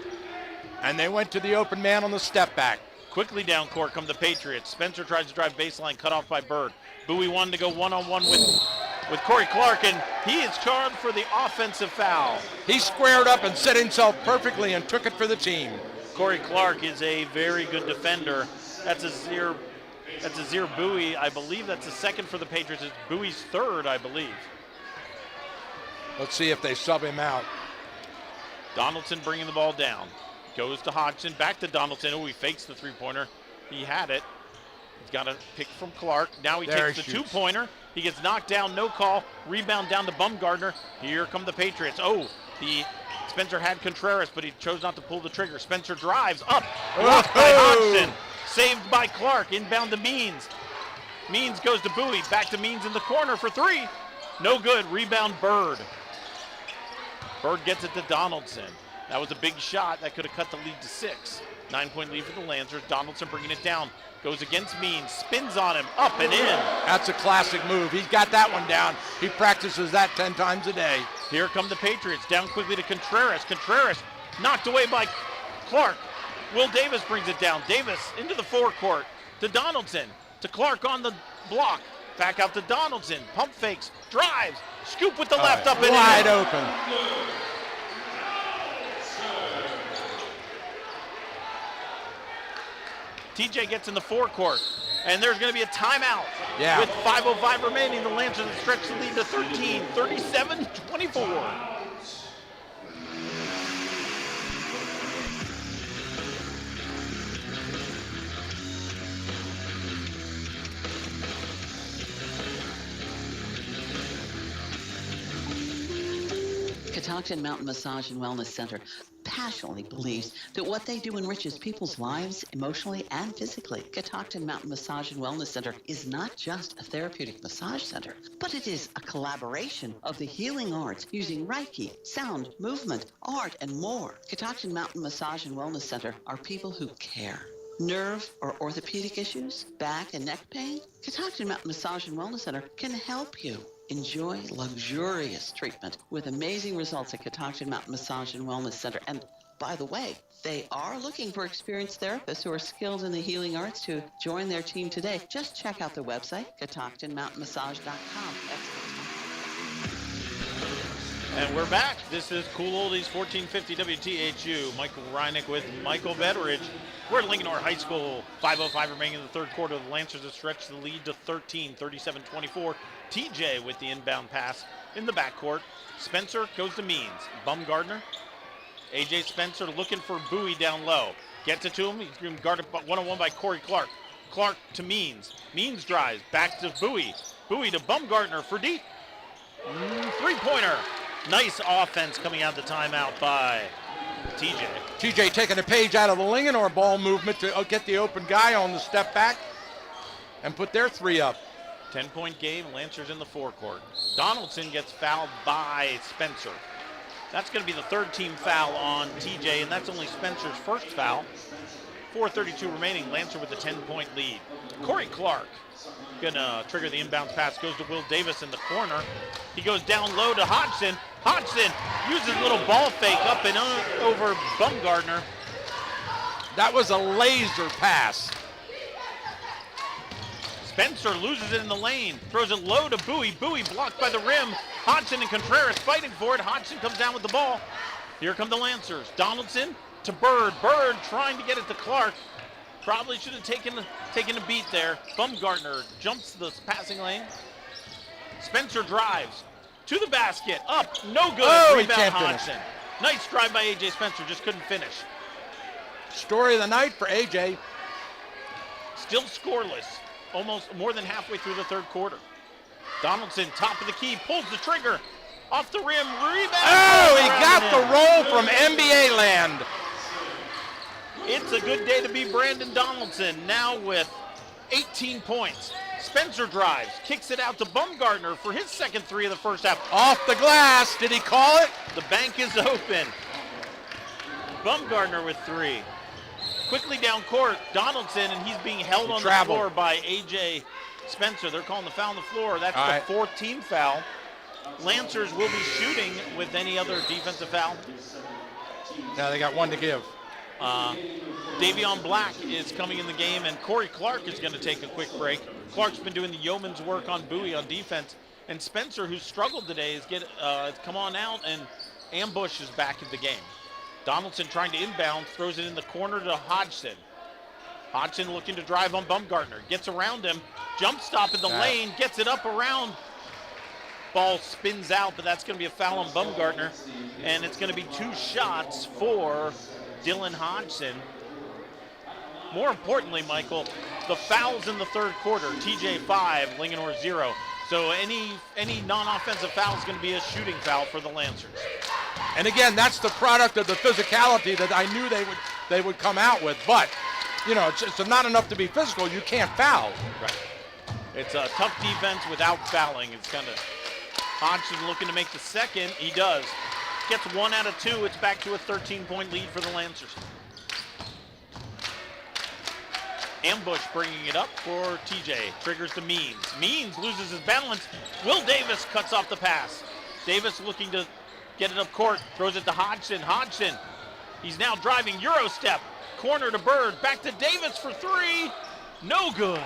And they went to the open man on the step back. Quickly down court come the Patriots. Spencer tries to drive baseline, cut off by Bird. Bowie wanted to go one-on-one with Corey Clark, and he is charged for the offensive foul. He squared up and set himself perfectly and took it for the team. Corey Clark is a very good defender. That's Azir Bowie. I believe that's the second for the Patriots. It's Bowie's third, I believe. Let's see if they sub him out. Donaldson bringing the ball down. Goes to Hodgson, back to Donaldson. Oh, he fakes the three-pointer. He had it. He's got a pick from Clark. Now he takes the two-pointer. He gets knocked down, no call. Rebound down to Bumgardner. Here come the Patriots. Oh, Spencer had Contreras, but he chose not to pull the trigger. Spencer drives up, blocked by Hodgson. Saved by Clark, inbound to Means. Means goes to Bowie, back to Means in the corner for three. No good, rebound Bird. Bird gets it to Donaldson. That was a big shot. That could have cut the lead to 6. 9-point lead for the Lancers. Donaldson bringing it down. Goes against Means. Spins on him. Up and in. That's a classic move. He's got that one down. He practices that 10 times a day. Here come the Patriots. Down quickly to Contreras. Contreras knocked away by Clark. Will Davis brings it down. Davis into the forecourt to Donaldson. To Clark on the block. Back out to Donaldson. Pump fakes. Drives. Scoop with the left. Up and in. Wide open. TJ gets in the forecourt, and there's going to be a timeout. Yeah. With 5:05 remaining, the Lancers stretch the lead to 13, 37-24. Catoctin Mountain Massage and Wellness Center passionately believes that what they do enriches people's lives emotionally and physically. Catoctin Mountain Massage and Wellness Center is not just a therapeutic massage center, but it is a collaboration of the healing arts using Reiki, sound, movement, art, and more. Catoctin Mountain Massage and Wellness Center are people who care. Nerve or orthopedic issues, back and neck pain? Catoctin Mountain Massage and Wellness Center can help you. Enjoy luxurious treatment with amazing results at Catoctin Mountain Massage and Wellness Center. And by the way, they are looking for experienced therapists who are skilled in the healing arts to join their team today. Just check out their website, catoctinmountainmassage.com. And we're back. This is Cool Oldies 1450 WTHU. Michael Reinick with Michael Betteridge. We're at Lincoln High School. 5:05 remaining in the third quarter. The Lancers have stretched the lead to 13, 37-24. TJ with the inbound pass in the backcourt. Spencer goes to Means. Bumgardner. AJ Spencer looking for Bowie down low. Gets it to him. He's being guarded one-on-one by Corey Clark. Clark to Means. Means drives. Back to Bowie. Bowie to Bumgardner for deep. Three-pointer. Nice offense coming out the timeout by TJ. TJ taking a page out of the Linganore ball movement to get the open guy on the step back and put their three up. 10-point game, Lancers in the forecourt. Donaldson gets fouled by Spencer. That's going to be the third team foul on TJ, and that's only Spencer's first foul. 4:32 remaining, Lancer with a 10-point lead. Corey Clark gonna trigger the inbounds pass, goes to Will Davis in the corner. He goes down low to Hodgson. Hodgson uses a little ball fake up and over Bumgardner. That was a laser pass. Spencer loses it in the lane, throws it low to Bowie. Bowie blocked by the rim. Hodgson and Contreras fighting for it. Hodgson comes down with the ball. Here come the Lancers. Donaldson to Bird. Bird trying to get it to Clark. Probably should have taken a beat there. Bumgardner jumps the passing lane. Spencer drives to the basket. Up, no good. Oh, Rebound he can't Hodgson. finish. Nice drive by AJ Spencer, just couldn't finish. Story of the night for AJ. Still scoreless. Almost more than halfway through the third quarter. Donaldson, top of the key, pulls the trigger. Off the rim, rebound. Oh, he got the roll from NBA land. It's a good day to be Brandon Donaldson, now with 18 points. Spencer drives, kicks it out to Bumgardner for his second three of the first half. Off the glass, did he call it? The bank is open. Bumgardner with three. Quickly down court, Donaldson, and he's being held on the floor by AJ Spencer. They're calling the foul on the floor. That's the fourth team foul. Lancers will be shooting with any other defensive foul. Now they got one to give. Davion Black is coming in the game, and Corey Clark is going to take a quick break. Clark's been doing the yeoman's work on Bowie on defense, and Spencer, who's struggled today, is come on out, and Ambush is back in the game. Donaldson trying to inbound, throws it in the corner to Hodgson. Hodgson looking to drive on Bumgarner, gets around him, jump stop in the lane, gets it up around. Ball spins out, but that's going to be a foul on Bumgarner, and it's going to be 2 shots for Dylan Hodgson. More importantly, Michael, the fouls in the third quarter, TJ 5, Linganore 0. So any non-offensive foul is going to be a shooting foul for the Lancers. And again, that's the product of the physicality that I knew they would come out with. But, you know, it's not enough to be physical. You can't foul. Right. It's a tough defense without fouling. It's kind of Hodgson looking to make the second. He does. Gets 1 out of 2. It's back to a 13-point lead for the Lancers. Ambush bringing it up for TJ. Triggers to Means. Means loses his balance. Will Davis cuts off the pass. Davis looking to get it up court. Throws it to Hodgson. Hodgson. He's now driving Euro step. Corner to Bird. Back to Davis for 3. No good.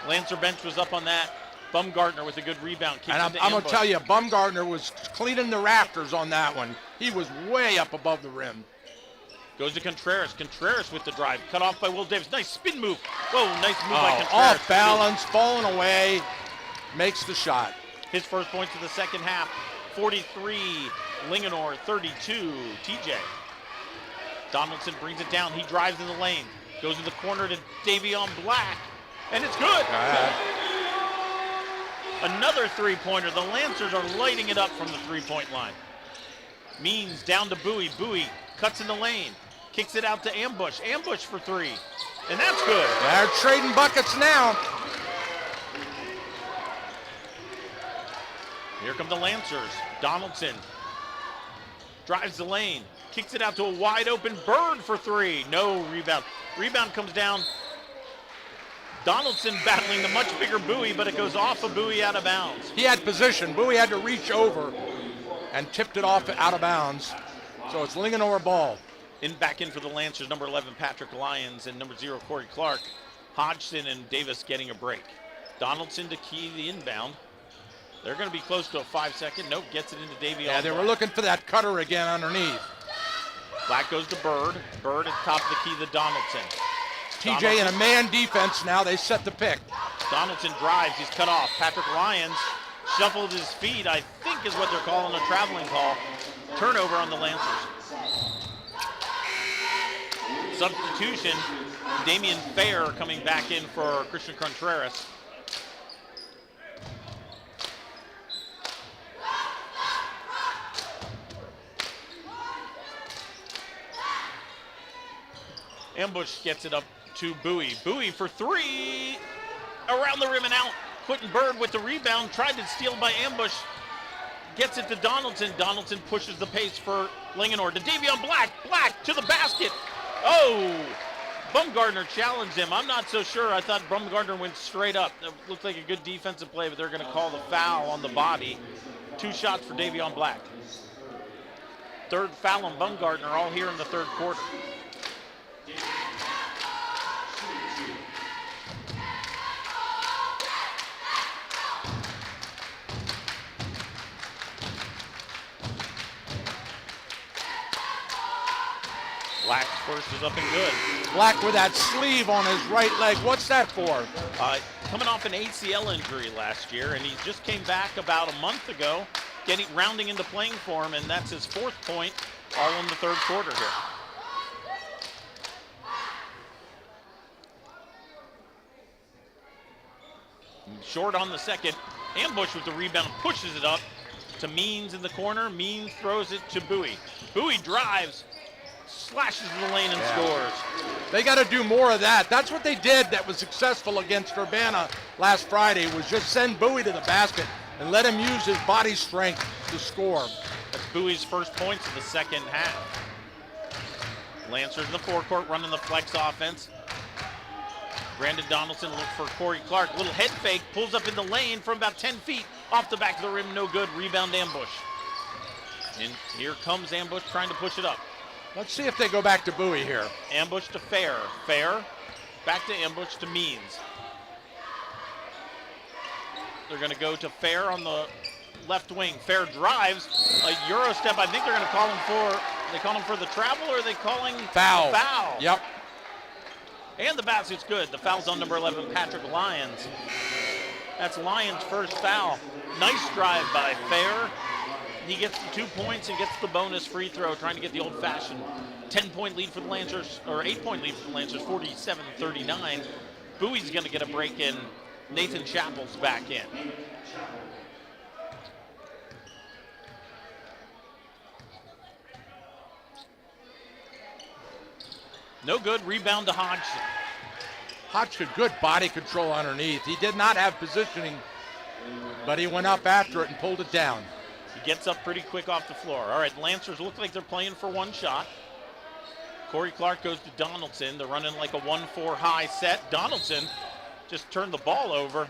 Lancer bench was up on that. Bumgarner with a good rebound. And I'm going to tell you, Bumgarner was cleaning the rafters on that one. He was way up above the rim. Goes to Contreras. Contreras with the drive. Cut off by Will Davis. Nice spin move. Whoa, nice move by Contreras. Off balance, falling away. Makes the shot. His first points of the second half. 43, Linganore 32, TJ. Donaldson brings it down. He drives in the lane. Goes in the corner to Davion Black. And it's good. Another three-pointer. The Lancers are lighting it up from the three-point line. Means down to Bowie. Bowie cuts in the lane. Kicks it out to Ambush. Ambush for 3. And that's good. They're trading buckets now. Here come the Lancers. Donaldson drives the lane. Kicks it out to a wide open Bird for 3. No rebound. Rebound comes down. Donaldson battling the much bigger Bowie, but it goes off of Bowie out of bounds. He had position. Bowie had to reach over and tipped it off out of bounds. So it's Linganore ball. Back in for the Lancers, number 11, Patrick Lyons, and number 0, Corey Clark. Hodgson and Davis getting a break. Donaldson to key the inbound. They're going to be close to a 5-second. Nope, gets it into Davion. Yeah, they were looking for that cutter again underneath. Black goes to Bird. Bird at the top of the key to Donaldson. TJ in a man defense now. They set the pick. Donaldson drives. He's cut off. Patrick Lyons shuffled his feet, I think is what they're calling a traveling call. Turnover on the Lancers. Substitution. Damian Fair coming back in for Christian Contreras. Ambush gets it up to Bowie. Bowie for 3. Around the rim and out. Quentin Bird with the rebound. Tried to steal by Ambush. Gets it to Donaldson. Donaldson pushes the pace for Linganore. To Davion Black. Black to the basket. Oh! Bumgarner challenged him. I'm not so sure. I thought Bumgarner went straight up. It looked like a good defensive play, but they're going to call the foul on the body. 2 shots for Davion Black. Third foul on Bumgarner, all here in the third quarter. Black's first is up and good. Black with that sleeve on his right leg. What's that for? Coming off an ACL injury last year, and he just came back about a month ago, rounding into playing form, and that's his 4th point, all in the third quarter here. Short on the second. Ambush with the rebound, pushes it up to Means in the corner. Means throws it to Bowie. Bowie drives. Slashes the lane and scores. They got to do more of that. That's what they did that was successful against Urbana last Friday, was just send Bowie to the basket and let him use his body strength to score. That's Bowie's first points of the second half. Lancers in the forecourt running the flex offense. Brandon Donaldson looks for Corey Clark. Little head fake, pulls up in the lane from about 10 feet. Off the back of the rim, no good. Rebound Ambush. And here comes Ambush trying to push it up. Let's see if they go back to Bowie here. Ambush to Fair. Fair, back to ambush to Means. They're going to go to Fair on the left wing. Fair drives a Euro step. I think they're going to call him for, they call him for the travel, or are they calling foul? Foul. Yep. And the basket's good. The foul's on number 11, Patrick Lyons. That's Lyons' first foul. Nice drive by Fair. He gets the 2 points and gets the bonus free throw, trying to get the old-fashioned 10-point lead for the Lancers, or 8-point lead for the Lancers, 47-39. Bowie's going to get a break in. Nathan Chappell's back in. No good. Rebound to Hodgson. Hodgson, good body control underneath. He did not have positioning, but he went up after it and pulled it down. He gets up pretty quick off the floor. All right, Lancers look like they're playing for one shot. Corey Clark goes to Donaldson. They're running like a 1-4 high set. Donaldson just turned the ball over.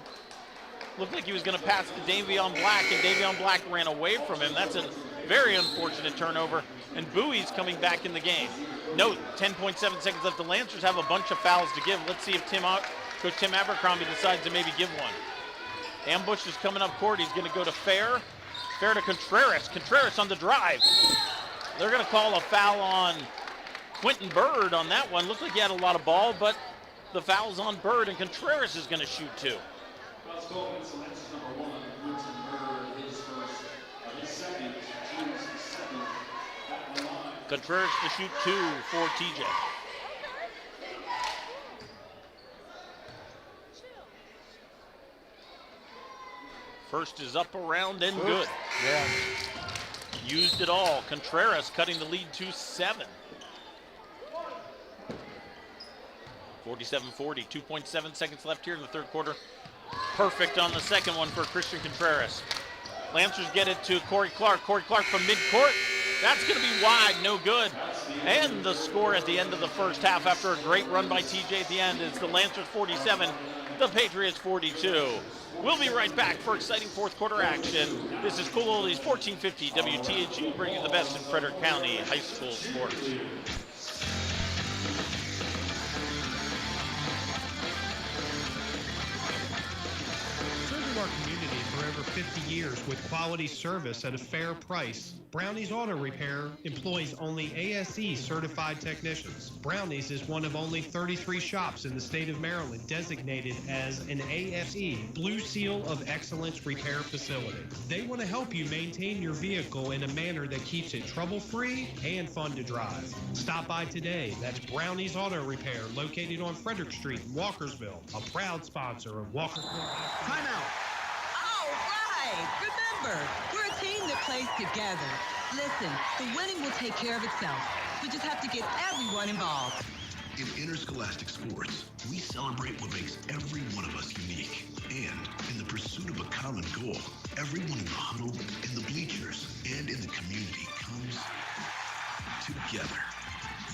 Looked like he was going to pass to Davion Black, and Davion Black ran away from him. That's a very unfortunate turnover, and Bowie's coming back in the game. Note, 10.7 seconds left. The Lancers have a bunch of fouls to give. Let's see if Coach Tim Abercrombie decides to maybe give one. Ambush is coming up court. He's going to go to Fair. Fair to Contreras. Contreras on the drive. They're going to call a foul on Quentin Bird on that one. Looks like he had a lot of ball, but the foul's on Bird, and Contreras is going to shoot two. Contreras to shoot two for TJ. First is up, around, and good. Yeah. Used it all. Contreras cutting the lead to 7. 47-40, 2.7 seconds left here in the third quarter. Perfect on the second one for Christian Contreras. Lancers get it to Corey Clark. Corey Clark from midcourt. That's going to be wide, no good. And the score at the end of the first half after a great run by TJ at the end is the Lancers 47, the Patriots 42. We'll be right back for exciting fourth quarter action. This is Cool Oldies 1450 WTHU, bringing you the best in Frederick County high school sports. Serving our community for over 50 years with quality service at a fair price. Brownie's Auto Repair employs only ASE certified technicians. Brownie's is one of only 33 shops in the state of Maryland designated as an ASE Blue Seal of Excellence repair facility. They want to help you maintain your vehicle in a manner that keeps it trouble-free and fun to drive. Stop by today. That's Brownie's Auto Repair, located on Frederick Street in Walkersville, a proud sponsor of Walkersville. Time out. All right. Remember, we're a team that plays together. Listen, the winning will take care of itself. We just have to get everyone involved. In interscholastic sports, we celebrate what makes every one of us unique. And in the pursuit of a common goal, everyone in the huddle, in the bleachers, and in the community comes together.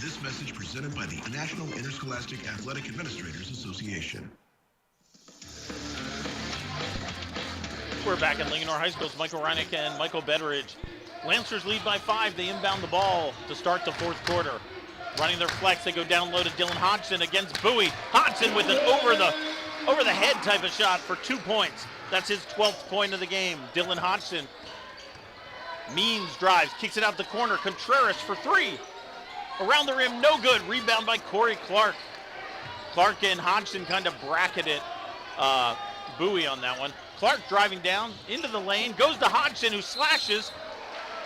This message presented by the National Interscholastic Athletic Administrators Association. We're back at Linganore High School's Michael Reinick and Michael Betteridge. Lancers lead by 5. They inbound the ball to start the fourth quarter. Running their flex, they go down low to Dylan Hodgson against Bowie. Hodgson with an over the head type of shot for 2 points. That's his 12th point of the game. Dylan Hodgson. Means drives, kicks it out the corner. Contreras for 3. Around the rim, no good. Rebound by Corey Clark. Clark and Hodgson kind of bracketed Bowie on that one. Clark driving down into the lane, goes to Hodgson, who slashes.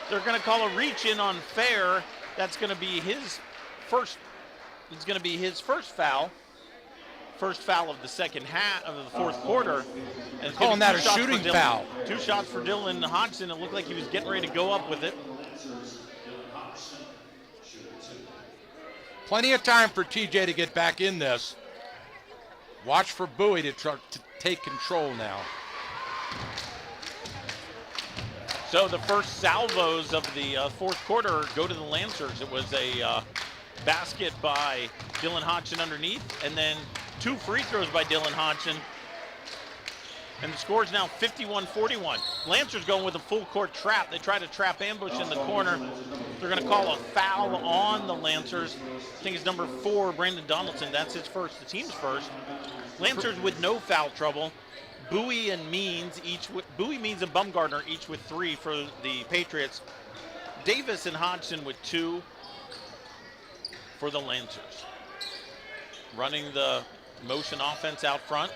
They're going to call a reach in on Fair. That's going to be his first. It's going to be his first foul. First foul of the second half of the fourth quarter. And calling that a shooting foul. 2 shots for Dylan Hodgson. It looked like he was getting ready to go up with it. Plenty of time for TJ to get back in this. Watch for Bowie to take control now. So the first salvos of the fourth quarter go to the Lancers. It was a basket by Dylan Hodgson underneath, and then 2 free throws by Dylan Hodgson. And the score is now 51-41. Lancers going with a full court trap. They try to trap ambush in the corner. They're going to call a foul on the Lancers. I think it's number 4, Brandon Donaldson. That's his first, the team's first. Lancers with no foul trouble. Bowie and Means Means and Bumgardner each with 3 for the Patriots. Davis and Hodgson with 2 for the Lancers. Running the motion offense out front.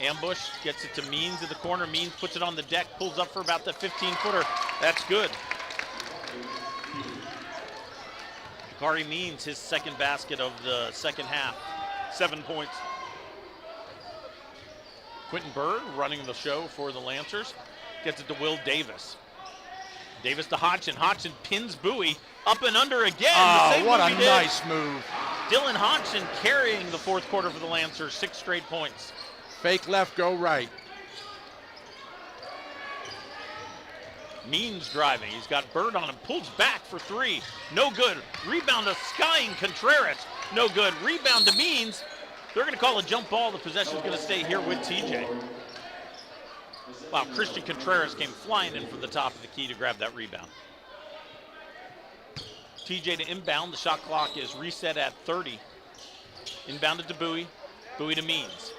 Ambush gets it to Means in the corner. Means puts it on the deck, pulls up for about the 15-footer. That's good. Kari Means, his second basket of the second half. 7 points. Quentin Bird running the show for the Lancers. Gets it to Will Davis. Davis to Hodgson. Hodgson pins Bowie. Up and under again. Oh, what a nice move. Dylan Hodgson carrying the fourth quarter for the Lancers. 6 straight points. Fake left, go right. Means driving. He's got Bird on him. Pulls back for 3. No good. Rebound to Skying Contreras. No good. Rebound to Means. They're going to call a jump ball. The possession is going to stay here with TJ. Wow, Christian Contreras came flying in from the top of the key to grab that rebound. TJ to inbound. The shot clock is reset at 30. Inbounded to Bowie. Bowie to Means.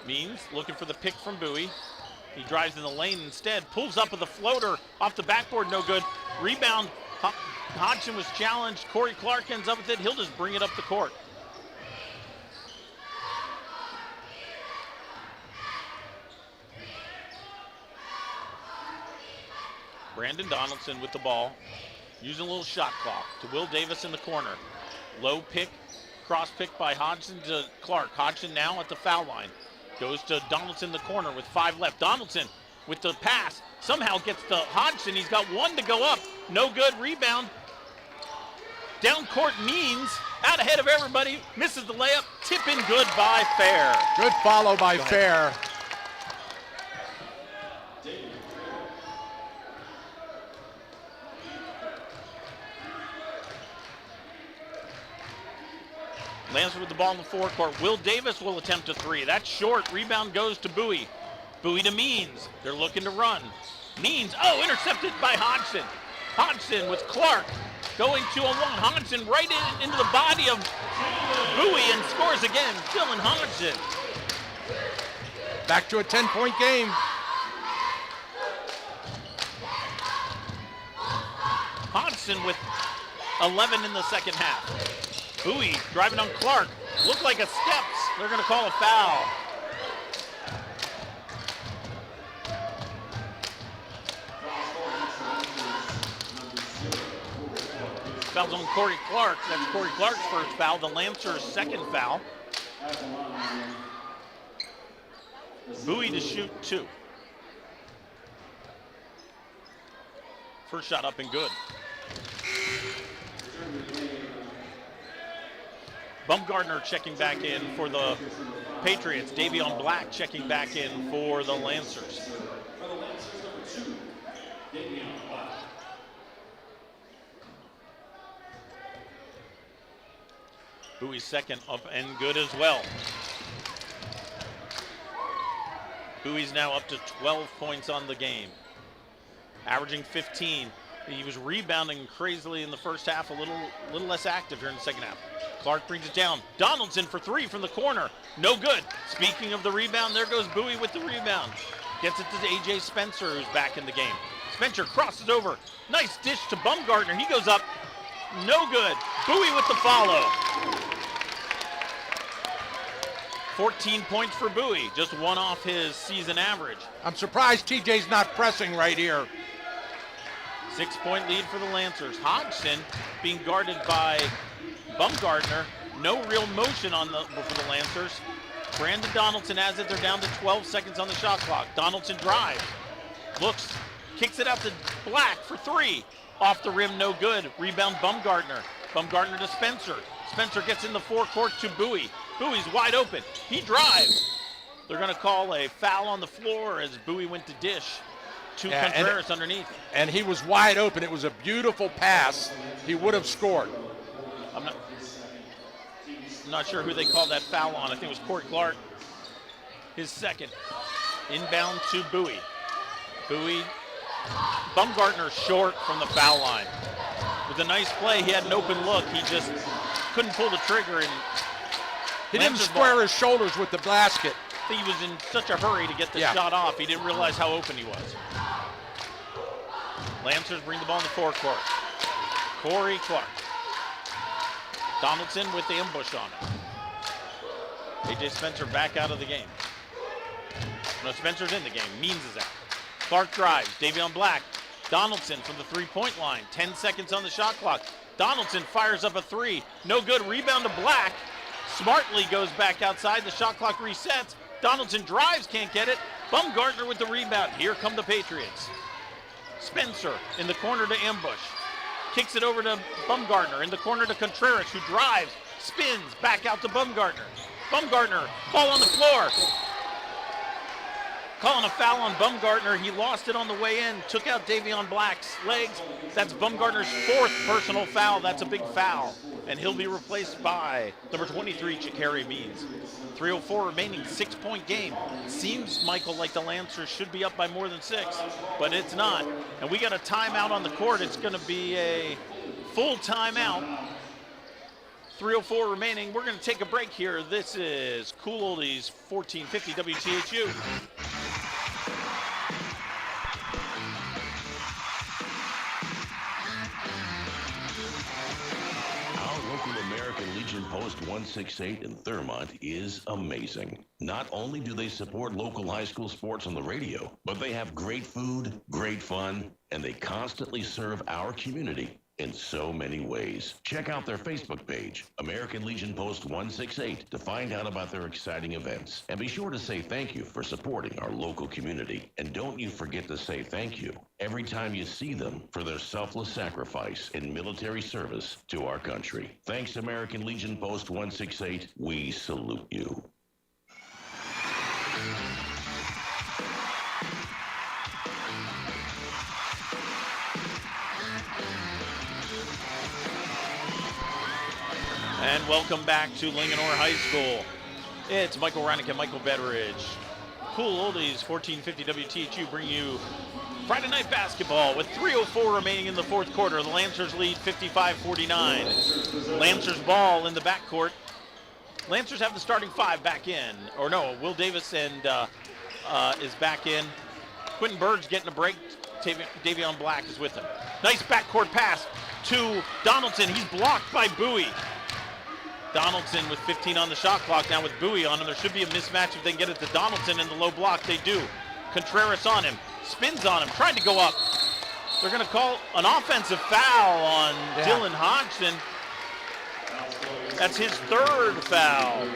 Means looking for the pick from Bowie. He drives in the lane instead. Pulls up with a floater off the backboard. No good. Rebound. Hodgson was challenged. Corey Clark ends up with it. He'll just bring it up the court. Brandon Donaldson with the ball. Using a little shot clock to Will Davis in the corner. Low pick. Cross pick by Hodgson to Clark. Hodgson now at the foul line. Goes to Donaldson in the corner with 5 left. Donaldson with the pass. Somehow gets to Hodgson. He's got 1 to go up. No good. Rebound. Down court Means. Out ahead of everybody. Misses the layup. Tip in good by Fair. Good follow by Fair. Lancers with the ball in the forecourt. Will Davis will attempt a 3. That's short. Rebound goes to Bowie. Bowie to Means. They're looking to run. Means, intercepted by Hodgson. Hodgson with Clark going 2-on-1. Hodgson right into the body of Bowie and scores again. Dylan Hodgson. Back to a 10-point game. Hodgson with 11 in the second half. Bowie driving on Clark. Looked like a steps. They're going to call a foul. Foul's on Corey Clark. That's Corey Clark's first foul. The Lancers' second foul. Bowie to shoot 2. First shot up and good. Bumgardner checking back in for the Patriots. Davion Black checking back in for the Lancers. Bowie's second up and good as well. Bowie's now up to 12 points on the game. Averaging 15. He was rebounding crazily in the first half, a little less active here in the second half. Clark brings it down. Donaldson for 3 from the corner. No good. Speaking of the rebound, there goes Bowie with the rebound. Gets it to A.J. Spencer, who's back in the game. Spencer crosses over. Nice dish to Bumgardner. He goes up. No good. Bowie with the follow. 14 points for Bowie. Just 1 off his season average. I'm surprised TJ's not pressing right here. 6-point lead for the Lancers. Hodgson being guarded by Bumgardner. No real motion for the Lancers. Brandon Donaldson has it. They're down to 12 seconds on the shot clock. Donaldson drives. Looks. Kicks it out to Black for 3. Off the rim, no good. Rebound Bumgardner. Bumgardner to Spencer. Spencer gets in the forecourt to Bowie. Bowie's wide open. He drives. They're going to call a foul on the floor as Bowie went to dish. Contreras underneath. And he was wide open. It was a beautiful pass. He would have scored. I'm not sure who they called that foul on. I think it was Corey Clark. his second. Inbound to Bowie. Bowie, Baumgartner short from the foul line. With a nice play, he had an open look. He just couldn't pull the trigger. And he didn't square his shoulders with the basket. I think he was in such a hurry to get the shot off. He didn't realize how open he was. Lancers bring the ball in the forecourt. Corey Clark. Donaldson with the ambush on him. A.J. Spencer back out of the game. No, Spencer's in the game. Means is out. Clark drives. Davion Black. Donaldson from the three-point line. 10 seconds on the shot clock. Donaldson fires up a three. No good. Rebound to Black. Smartly goes back outside. The shot clock resets. Donaldson drives. Can't get it. Baumgartner with the rebound. Here come the Patriots. Spencer in the corner to ambush. Kicks it over to Baumgartner. In the corner to Contreras, who drives. Spins. Back out to Baumgartner. Baumgartner. Ball on the floor. Calling a foul on Baumgartner. He lost it on the way in. Took out Davion Black's legs. That's Baumgartner's fourth personal foul. That's a big foul. And he'll be replaced by number 23, Chikari Means. 3:04 remaining, 6-point game. Seems, Michael, like the Lancers should be up by more than 6, but it's not. And we got a timeout on the court. It's going to be a full timeout. 3:04 remaining. We're going to take a break here. This is Cool Oldies 1450 WTHU. American Legion Post 168 in Thurmont is amazing. Not only do they support local high school sports on the radio, but they have great food, great fun, and they constantly serve our community in so many ways. Check out their Facebook page, American Legion Post 168, to find out about their exciting events. And be sure to say thank you for supporting our local community. And don't you forget to say thank you every time you see them for their selfless sacrifice in military service to our country. Thanks, American Legion Post 168. We salute you. And welcome back to Linganore High School. It's Michael Reinick and Michael Betteridge. Cool Oldies 1450 WTHU bring you Friday night basketball with 3:04 remaining in the fourth quarter. The Lancers lead 55-49. Lancers ball in the backcourt. Lancers have the starting five back in. Or no, Will Davis and is back in. Quentin Bird's getting a break. Davion Black is with him. Nice backcourt pass to Donaldson. He's blocked by Bowie. Donaldson with 15 on the shot clock. Now with Bowie on him, there should be a mismatch if they can get it to Donaldson in the low block. They do. Contreras on him. Spins on him. Tried to go up. They're going to call an offensive foul on Dylan Hodgson. That's his third foul.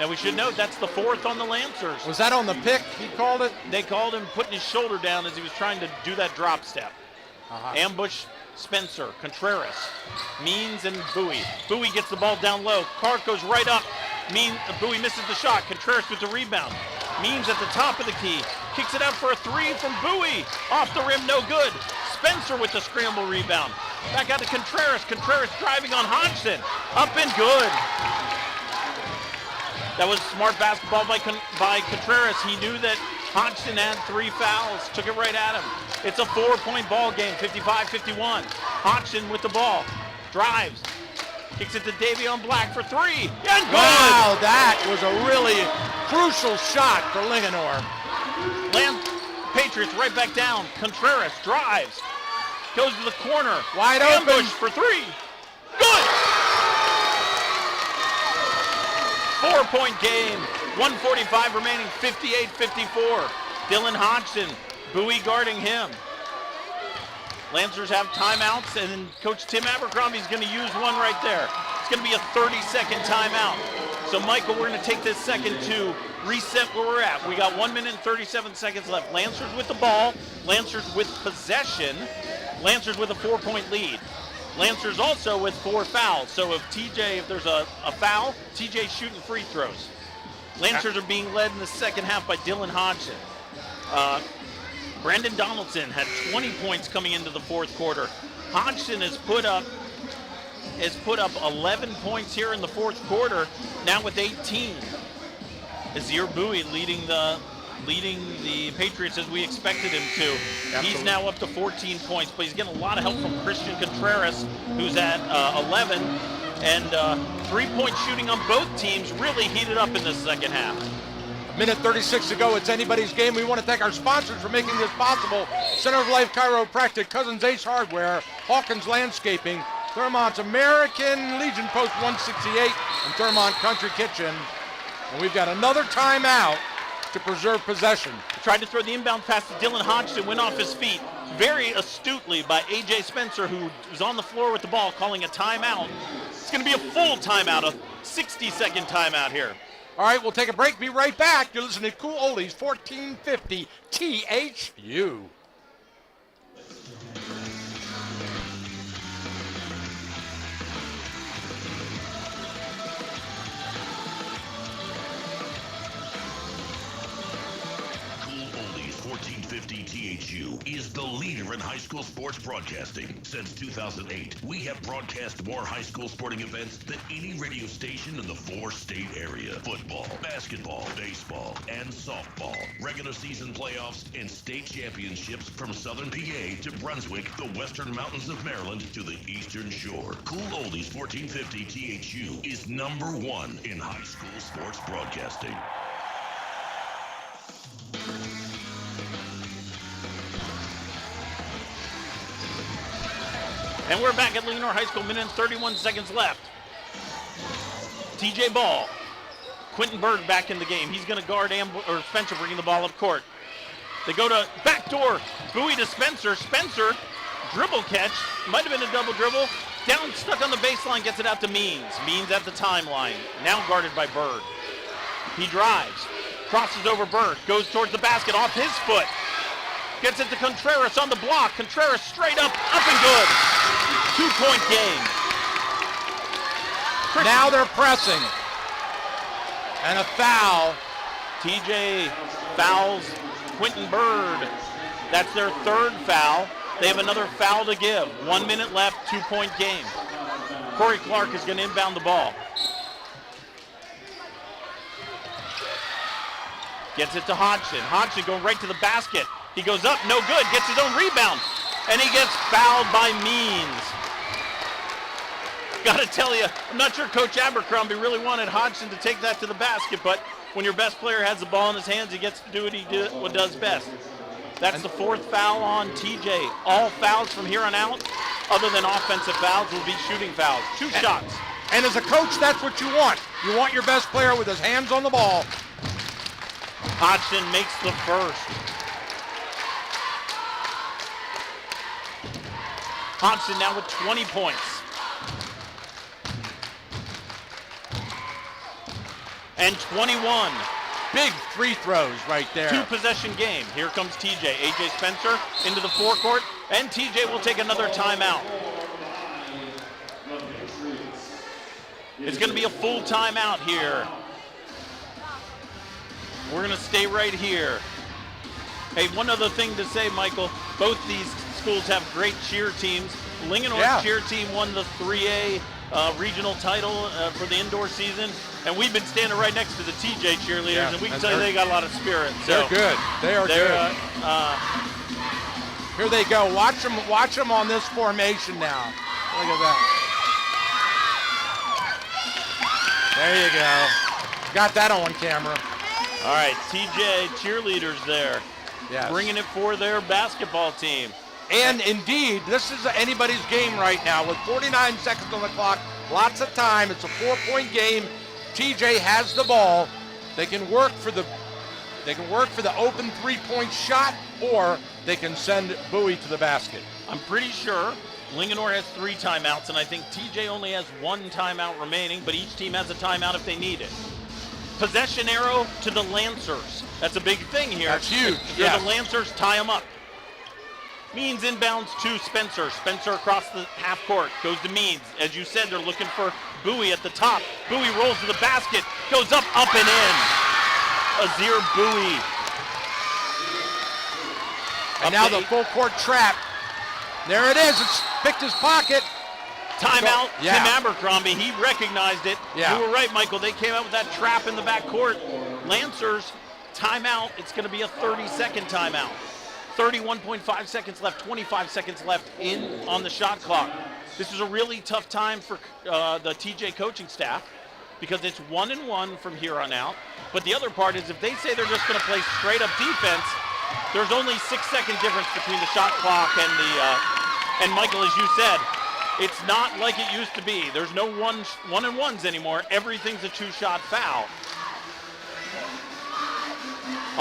And we should note that's the fourth on the Lancers. Was that on the pick he called it? They called him putting his shoulder down as he was trying to do that drop step. Ambush Spencer, Contreras, Means, and Bowie. Bowie gets the ball down low. Clark goes right up. Bowie misses the shot. Contreras with the rebound. Means at the top of the key. Kicks it out for a three from Bowie. Off the rim, no good. Spencer with the scramble rebound. Back out to Contreras. Contreras driving on Hodgson. Up and good. That was smart basketball by Contreras. He knew that Hodgson had 3 fouls. Took it right at him. It's a 4-point ball game, 55-51. Hodgson with the ball. Drives. Kicks it to Davion Black for 3. And good! Wow, that was a really crucial shot for Linganore. Patriots right back down. Contreras drives. Goes to the corner. Wide Ambush open. for 3. Good! 4-point game. 1:45 remaining, 58-54. Dylan Hodgson, Bowie guarding him. Lancers have timeouts, and then Coach Tim Abercrombie's going to use one right there. It's going to be a 30-second timeout. So, Michael, we're going to take this second to reset where we're at. We got 1 minute and 37 seconds left. Lancers with the ball. Lancers with possession. Lancers with a 4-point lead. Lancers also with 4 fouls. So if there's a foul, TJ's shooting free throws. Lancers are being led in the second half by Dylan Hodgson. Brandon Donaldson had 20 points coming into the fourth quarter. Hodgson has put up 11 points here in the fourth quarter, now with 18. Azir Bowie leading the Patriots as we expected him to. Absolutely. He's now up to 14 points, but he's getting a lot of help from Christian Contreras, who's at 11. And three-point shooting on both teams really heated up in this second half. Minute 36 to go. It's anybody's game. We want to thank our sponsors for making this possible. Center of Life Chiropractic, Cousins Ace Hardware, Hawkins Landscaping, Thurmont's American Legion Post 168, and Thurmont Country Kitchen. And we've got another timeout to preserve possession. Tried to throw the inbound pass to Dylan Hodgson, went off his feet very astutely by A.J. Spencer, who was on the floor with the ball, calling a timeout. It's going to be a full timeout, a 60-second timeout here. All right, we'll take a break. Be right back. You're listening to Cool Oldies 1450 THU. Oldies 1450 THU is the leader in high school sports broadcasting. Since 2008, we have broadcast more high school sporting events than any radio station in the four-state area. Football, basketball, baseball, and softball. Regular season playoffs and state championships from Southern PA to Brunswick, the Western Mountains of Maryland to the Eastern Shore. Cool Oldies 1450 THU is #1 in high school sports broadcasting. And we're back at Lincoln High School, minute and 31 seconds left. TJ Ball. Quentin Bird back in the game. He's going to guard Spencer bringing the ball up court. They go to backdoor. Bowie to Spencer. Spencer, dribble catch. Might have been a double dribble. Down, stuck on the baseline, gets it out to Means. Means at the timeline. Now guarded by Bird. He drives. Crosses over Bird. Goes towards the basket off his foot. Gets it to Contreras on the block. Contreras straight up and good. 2-point game. Now they're pressing. And a foul. TJ fouls Quentin Bird. That's their third foul. They have another foul to give. 1 minute left, 2-point game. Corey Clark is going to inbound the ball. Gets it to Hodgson. Hodgson going right to the basket. He goes up, no good, gets his own rebound. And he gets fouled by Means. Got to tell you, I'm not sure Coach Abercrombie really wanted Hodgson to take that to the basket, but when your best player has the ball in his hands, he gets to do what does best. That's the fourth foul on TJ. All fouls from here on out, other than offensive fouls, will be shooting fouls. Two shots. And as a coach, that's what you want. You want your best player with his hands on the ball. Hodgson makes the first. Hodgson now with 20 points. And 21. Big free throws right there. 2-possession game. Here comes TJ. A.J. Spencer into the forecourt, and TJ will take another timeout. It's going to be a full timeout here. We're going to stay right here. Hey, one other thing to say, Michael. Both these schools have great cheer teams. Linganore cheer team won the 3A regional title for the indoor season, and we've been standing right next to the TJ cheerleaders, and we can tell you they got a lot of spirit. They're good. They are good. Here they go. Watch them on this formation now. Look at that. There you go. Got that on camera. All right, TJ cheerleaders there. Yes. Bringing it for their basketball team. And indeed, this is anybody's game right now with 49 seconds on the clock. Lots of time. It's a 4-point game. TJ has the ball. They can work for the open 3-point shot, or they can send Bowie to the basket. I'm pretty sure Linganore has 3 timeouts, and I think TJ only has 1 timeout remaining, but each team has a timeout if they need it. Possession arrow to the Lancers. That's a big thing here. That's huge. If you're the Lancers, tie them up. Means inbounds to Spencer. Spencer across the half court. Goes to Means. As you said, they're looking for Bowie at the top. Bowie rolls to the basket. Goes up and in. Azir Bowie. And now the full court trap. There it is. It's picked his pocket. Timeout. Tim Abercrombie. He recognized it. Yeah. You were right, Michael. They came out with that trap in the back court. Lancers timeout, it's going to be a 30-second timeout. 31.5 seconds left, 25 seconds left on the shot clock. This is a really tough time for the TJ coaching staff because it's 1-1 from here on out. But the other part is if they say they're just going to play straight up defense, there's only 6-second difference between the shot clock and Michael, as you said, it's not like it used to be. There's no one-and-ones anymore. Everything's a two-shot foul.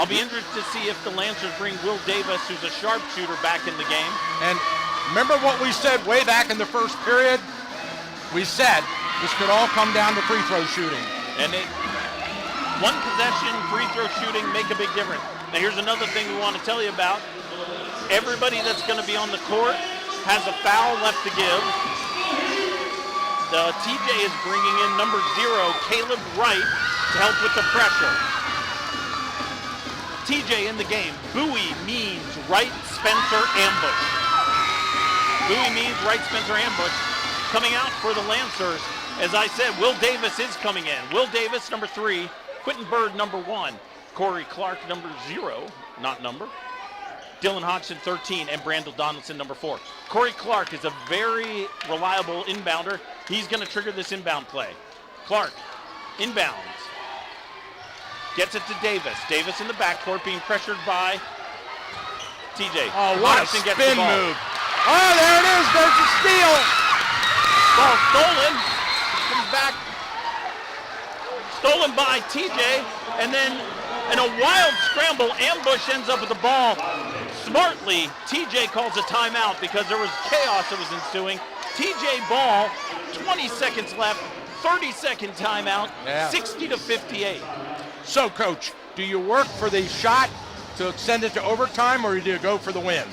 I'll be interested to see if the Lancers bring Will Davis, who's a sharpshooter, back in the game. And remember what we said way back in the first period? We said this could all come down to free throw shooting. And one possession, free throw shooting, make a big difference. Now here's another thing we want to tell you about. Everybody that's going to be on the court has a foul left to give. The TJ is bringing in number 0, Caleb Wright, to help with the pressure. TJ in the game. Bowie, Means, Wright, Spencer, ambush. Bowie, Means, Wright, Spencer, ambush. Coming out for the Lancers, as I said, Will Davis is coming in. Will Davis, number 3. Quentin Bird, number 1. Corey Clark, number 0, not number. Dylan Hodgson, 13, and Brandel Donaldson, number 4. Corey Clark is a very reliable inbounder. He's going to trigger this inbound play. Clark, inbounds. Gets it to Davis. Davis in the backcourt being pressured by TJ. Oh, what Hodgson a gets the spin ball. move. Oh, there it is. There's a steal. Ball stolen. Comes back. Stolen by TJ. And then in a wild scramble, ambush ends up with the ball. Smartly, TJ calls a timeout because there was chaos that was ensuing. TJ ball, 20 seconds left, 30-second timeout, Yeah. 60-58. So, Coach, do you work for the shot to extend it to overtime, or do you go for the win?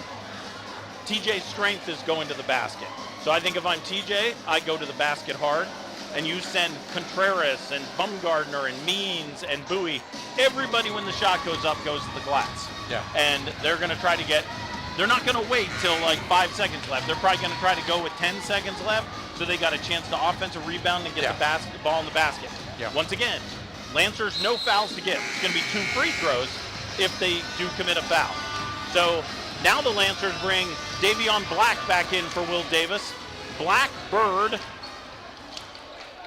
TJ's strength is going to the basket. So I think if I'm TJ, I go to the basket hard, and you send Contreras and Bumgardner and Means and Bowie. Everybody, when the shot goes up, goes to the glass. Yeah. And they're going to try to they're not going to wait till like 5 seconds left. They're probably going to try to go with 10 seconds left, so they got a chance to offensive rebound and get the basketball in the basket. Yeah. Once again, Lancers, no fouls to give. It's going to be 2 free throws if they do commit a foul. So now the Lancers bring Davion Black back in for Will Davis. Black, Bird,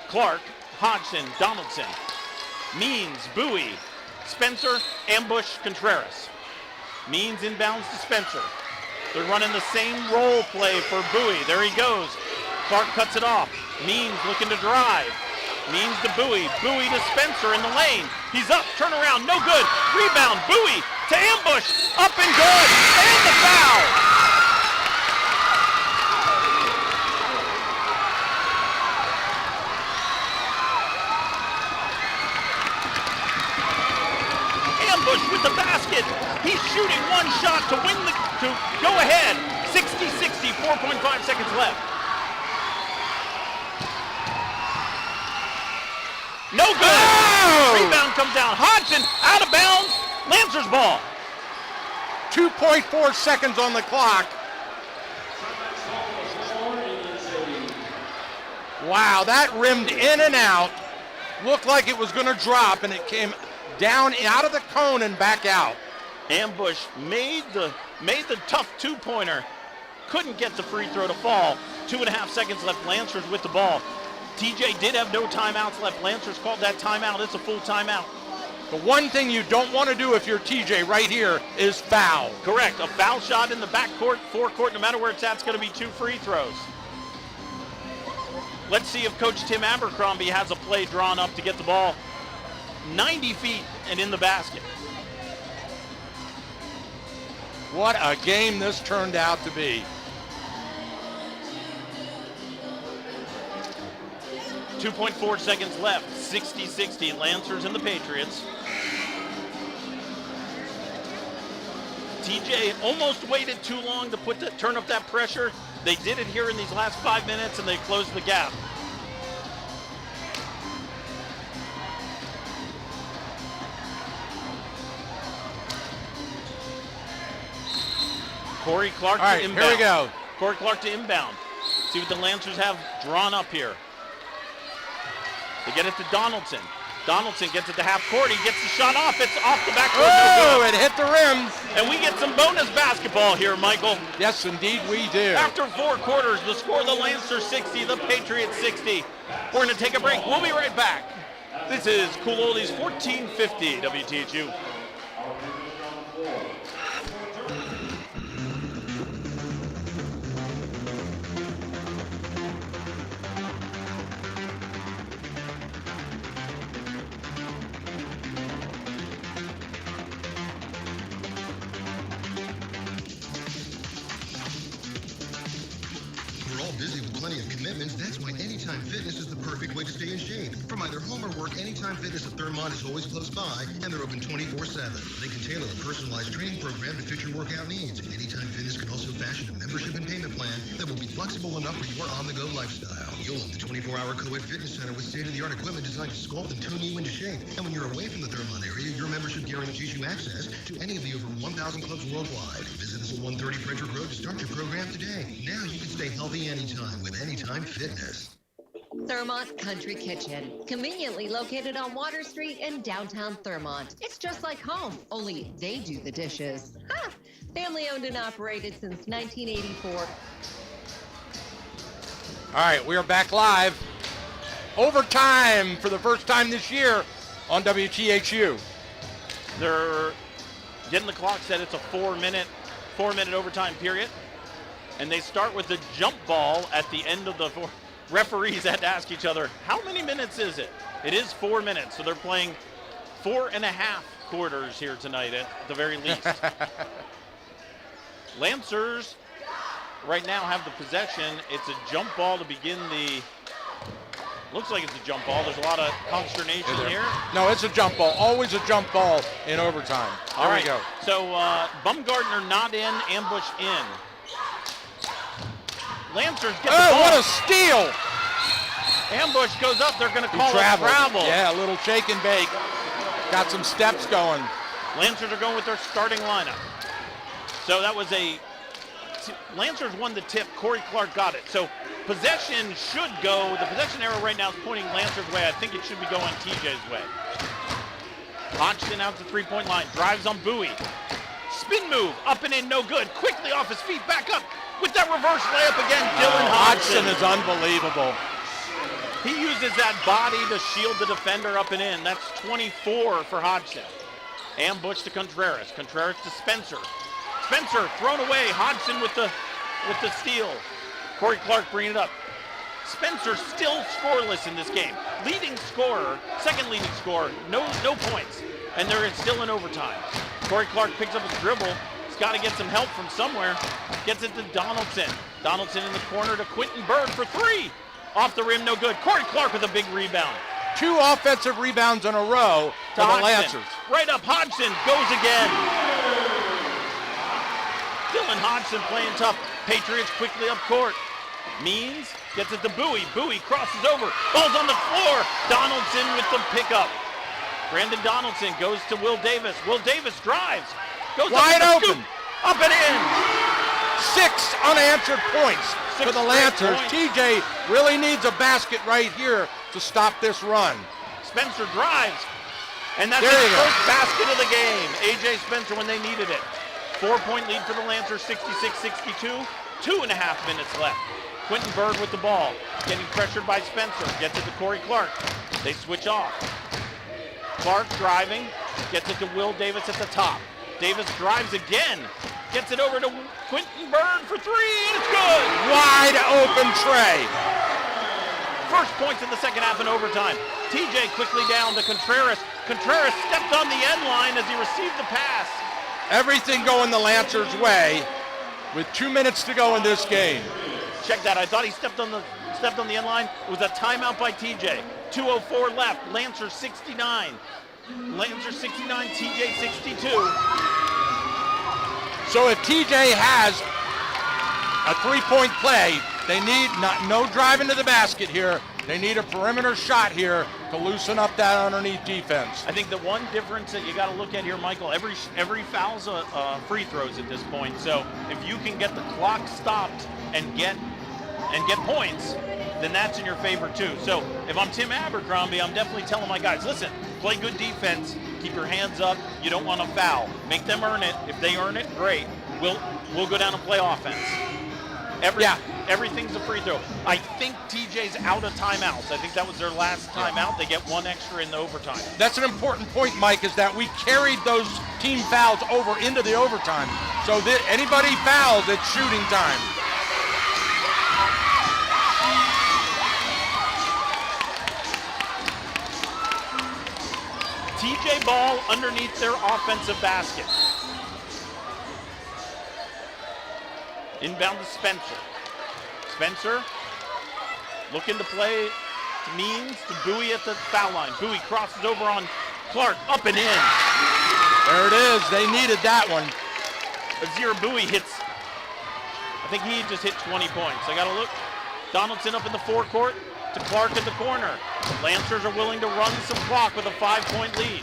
Clark, Hodgson, Donaldson, Means, Bowie, Spencer, ambush, Contreras. Means inbounds to Spencer. They're running the same role play for Bowie. There he goes. Clark cuts it off. Means looking to drive. Means to Bowie. Bowie to Spencer in the lane. He's up. Turn around. No good. Rebound. Bowie to ambush. Up and good. And the foul. Ambush with the basket. He's shooting one shot to go ahead. 60-60. 4.5 seconds left. No good. Oh! Rebound comes down. Hodgson out of bounds. Lancers ball. 2.4 seconds on the clock. Wow, that rimmed in and out. Looked like it was going to drop, and it came down out of the cone and back out. Ambush made the tough two-pointer. Couldn't get the free throw to fall. 2.5 seconds left. Lancers with the ball. TJ did have no timeouts left. Lancers called that timeout. It's a full timeout. The one thing you don't want to do if you're TJ right here is foul. Correct. A foul shot in the backcourt, forecourt, no matter where it's at, it's going to be 2 free throws. Let's see if Coach Tim Abercrombie has a play drawn up to get the ball 90 feet and in the basket. What a game this turned out to be. 2.4 seconds left. 60-60. Lancers and the Patriots. TJ almost waited too long to turn up that pressure. They did it here in these last 5 minutes, and they closed the gap. Corey Clark All right, to inbound. here we go. Corey Clark to inbound. See what the Lancers have drawn up here. They get it to Donaldson. Donaldson gets it to half court. He gets the shot off. It's off the backboard. Oh, No it hit the rim. and we get some bonus basketball here, Michael. Yes, indeed we do. After 4 quarters, the score, the Lancers 60, the Patriots 60. We're going to take a break. We'll be right back. This is Cool Oldies 1450 WTHU. We're all busy with plenty of commitments. That's why Anytime Fitness is the perfect way to stay in shape. From either home or work, Anytime Fitness at Thermont is always close by, and they're open 24/7. They can tailor a personalized training program to fit your workout needs. Anytime Fitness can also fashion a membership and payment plan that will be flexible enough for your on-the-go lifestyle. You'll love the 24-hour co-ed fitness center with state-of-the-art equipment designed to sculpt and tune you into shape. And when you're away from the Thermont area, your membership guarantees you access to any of the over 1,000 clubs worldwide. Visit us at 130 Frederick Road to start your program today. Now you can stay healthy anytime with Anytime Fitness. Thermont Country Kitchen, conveniently located on Water Street in downtown Thermont. It's just like home, only they do the dishes. Ha! Family owned and operated since 1984. All right, we are back live. Overtime for the first time this year on WTHU. They're getting the clock set. It's a 4-minute overtime period. And they start with the jump ball at the end of the referees had to ask each other, how many minutes is it? It is 4 minutes, so they're playing 4.5 quarters here tonight at the very least. Lancers right now have the possession. It's a jump ball to begin the, looks like it's a jump ball. There's a lot of consternation here. No, it's a jump ball. Always a jump ball in overtime. There we go. So Bumgardner not in, ambush in. Lancers get the ball. Oh, what a steal! Ambush goes up. They're going to call it travel. Yeah, a little shake and bake. Got some steps going. Lancers are going with their starting lineup. So that was Lancers won the tip. Corey Clark got it. So possession should go. The possession arrow right now is pointing Lancers' way. I think it should be going TJ's way. Hodgson out to the three-point line. Drives on Bowie. Spin move. Up and in. No good. Quickly off his feet. Back up. With that reverse layup again, Dylan Hodgson. Hodgson is unbelievable. He uses that body to shield the defender up and in. That's 24 for Hodgson. Ambush to Contreras. Contreras to Spencer. Spencer thrown away. Hodgson with the steal. Corey Clark bringing it up. Spencer still scoreless in this game. Leading scorer, second leading scorer, no points. And they're still in overtime. Corey Clark picks up his dribble. He's got to get some help from somewhere. Gets it to Donaldson. Donaldson in the corner to Quentin Bird for 3. Off the rim, no good. Corey Clark with a big rebound. 2 offensive rebounds in a row for the Lancers. Right up, Hodgson goes again. Dylan Hodgson playing tough. Patriots quickly up court. Means gets it to Bowie. Bowie crosses over. Ball's on the floor. Donaldson with the pickup. Brandon Donaldson goes to Will Davis. Will Davis drives. Goes wide open. Up and in. 6 unanswered points for the Lancers. TJ really needs a basket right here to stop this run. Spencer drives. And that's his first basket of the game. A.J. Spencer when they needed it. 4-point lead for the Lancers, 66-62. 2.5 minutes left. Quentin Bird with the ball. Getting pressured by Spencer. Gets it to Corey Clark. They switch off. Clark driving. Gets it to Will Davis at the top. Davis drives again. Gets it over to Quentin Bird for 3, and it's good. Wide open tray. First points in the second half in overtime. TJ quickly down to Contreras. Contreras stepped on the end line as he received the pass. Everything going the Lancers' way with 2 minutes to go in this game. Check that. I thought he stepped on the end line. It was a timeout by TJ. 2:04 left. Lancers 69. Lancers 69, TJ 62. So if TJ has a 3-point play, they need no driving to the basket here. They need a perimeter shot here to loosen up that underneath defense. I think the one difference that you got to look at here, Michael, every foul's free throws at this point. So if you can get the clock stopped and get and get points, then that's in your favor too. So if I'm Tim Abercrombie, I'm definitely telling my guys, listen, play good defense, keep your hands up, you don't want to foul. Make them earn it. If they earn it, great. We'll go down and play offense. Everything's a free throw. I think TJ's out of timeouts. I think that was their last timeout. They get one extra in the overtime. That's an important point, Mike, is that we carried those team fouls over into the overtime. So that anybody fouls, it's shooting time. TJ ball underneath their offensive basket. Inbound to Spencer. Spencer looking to play to Means, to Bowie at the foul line. Bowie crosses over on Clark, up and in. There it is. They needed that one. Azir Bowie hits, I think he just hit 20 points. I got to look. Donaldson up in the forecourt to Clark in the corner. Lancers are willing to run some clock with a 5-point lead.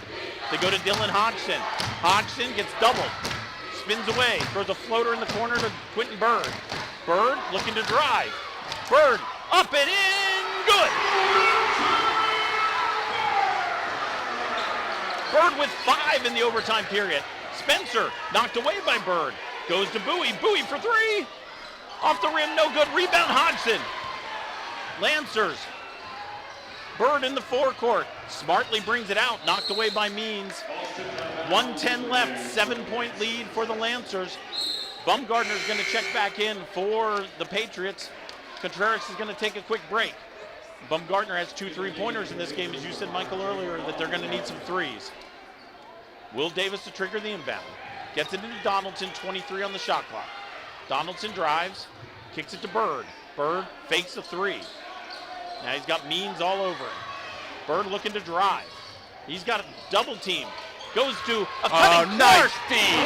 They go to Dylan Hodgson. Hodgson gets doubled. Spins away, throws a floater in the corner to Quentin Bird. Bird looking to drive. Bird up and in, good. Bird with 5 in the overtime period. Spencer knocked away by Bird. Goes to Bowie, Bowie for 3. Off the rim, no good, rebound Hodgson. Lancers. Bird in the forecourt, smartly brings it out, knocked away by Means. 1:10 left, 7-point lead for the Lancers. Bumgardner's going to check back in for the Patriots. Contreras is going to take a quick break. Bumgardner has 2 3-pointers in this game, as you said, Michael, earlier, that they're going to need some threes. Will Davis to trigger the inbound. Gets it into Donaldson, 23 on the shot clock. Donaldson drives, kicks it to Bird. Bird fakes a 3. Now he's got Means all over him. Bird looking to drive. He's got a double team. Goes to a cutting nice Clark. feed.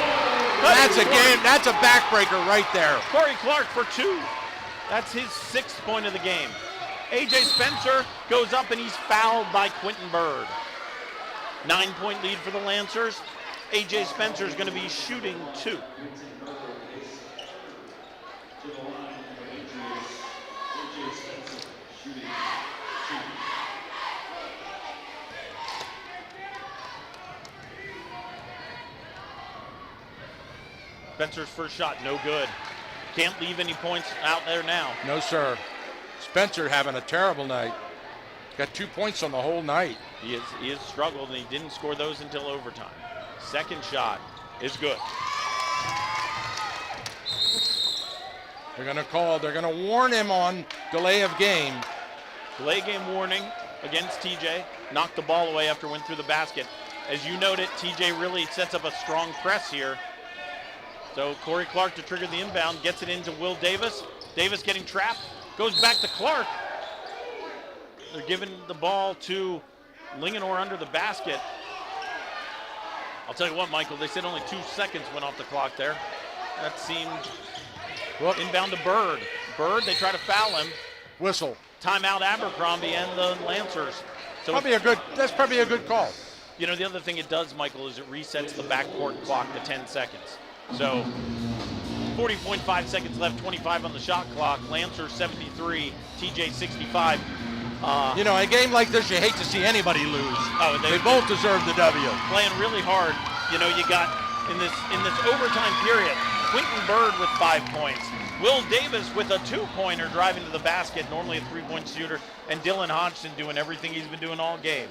That's a game. That's a backbreaker right there. Corey Clark for 2. That's his 6th point of the game. A.J. Spencer goes up and he's fouled by Quentin Bird. 9-point lead for the Lancers. A.J. Spencer is going to be shooting 2. Spencer's first shot, no good. Can't leave any points out there now. No, sir. Spencer having a terrible night. Got 2 points on the whole night. He has struggled, and he didn't score those until overtime. Second shot is good. They're going to warn him on delay of game. Delay game warning against TJ. Knocked the ball away after it went through the basket. As you noted, TJ really sets up a strong press here. So Corey Clark to trigger the inbound, gets it into Will Davis. Davis getting trapped, goes back to Clark. They're giving the ball to Linganore under the basket. I'll tell you what, Michael, they said only 2 seconds went off the clock there. That seemed inbound to Bird. Bird, they try to foul him. Whistle. Timeout Abercrombie and the Lancers. So that's probably a good call. You know, the other thing it does, Michael, is it resets the backcourt clock to 10 seconds. So 40.5 seconds left, 25 on the shot clock. Lancers 73, TJ 65. You know, a game like this, you hate to see anybody lose. Oh, they both deserve the W. Playing really hard. You know, you got in this overtime period, Quentin Bird with 5 points. Will Davis with a 2-pointer driving to the basket, normally a 3-point shooter, and Dylan Hodgson doing everything he's been doing all game.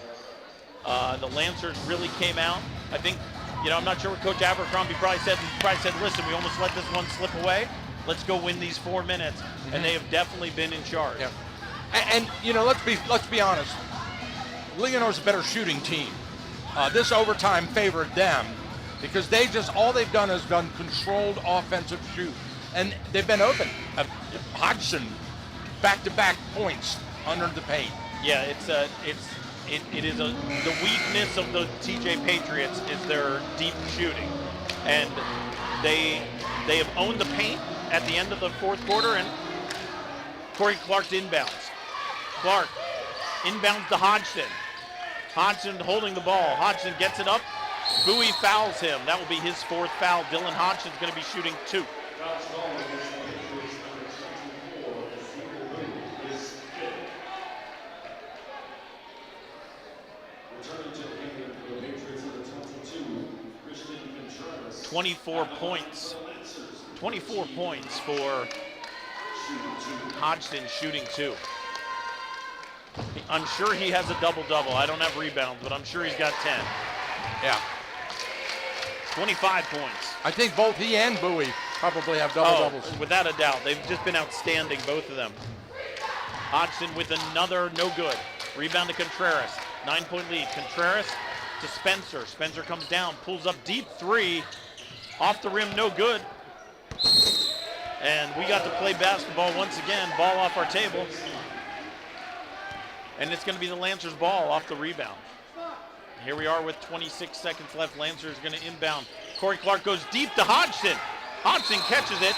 The Lancers really came out. I think, you know, I'm not sure what Coach Abercrombie probably said. He probably said, listen, we almost let this one slip away. Let's go win these 4 minutes. Mm-hmm. And they have definitely been in charge. Yeah. And you know, let's be honest. Linganore's a better shooting team. This overtime favored them because all they've done is done controlled offensive shoot. And they've been open. Hodgson, back-to-back points under the paint. Yeah, the weakness of the TJ Patriots is their deep shooting. And they have owned the paint at the end of the 4th quarter, and Corey Clark inbounds. Clark inbounds to Hodgson. Hodgson holding the ball. Hodgson gets it up. Bowie fouls him. That will be his 4th foul. Dylan Hodgson's going to be shooting 2. 24 points. 24 points for Hodgson shooting 2. I'm sure he has a double-double. I don't have rebounds, but I'm sure he's got 10. Yeah. 25 points. I think both he and Bowie probably have double-doubles. Oh, without a doubt. They've just been outstanding, both of them. Hodgson with another no good. Rebound to Contreras. 9-point lead. Contreras to Spencer. Spencer comes down, pulls up deep 3. Off the rim, no good. And we got to play basketball once again. Ball off our table. And it's going to be the Lancers ball off the rebound. Here we are with 26 seconds left. Lancers going to inbound. Corey Clark goes deep to Hodgson. Hodgson catches it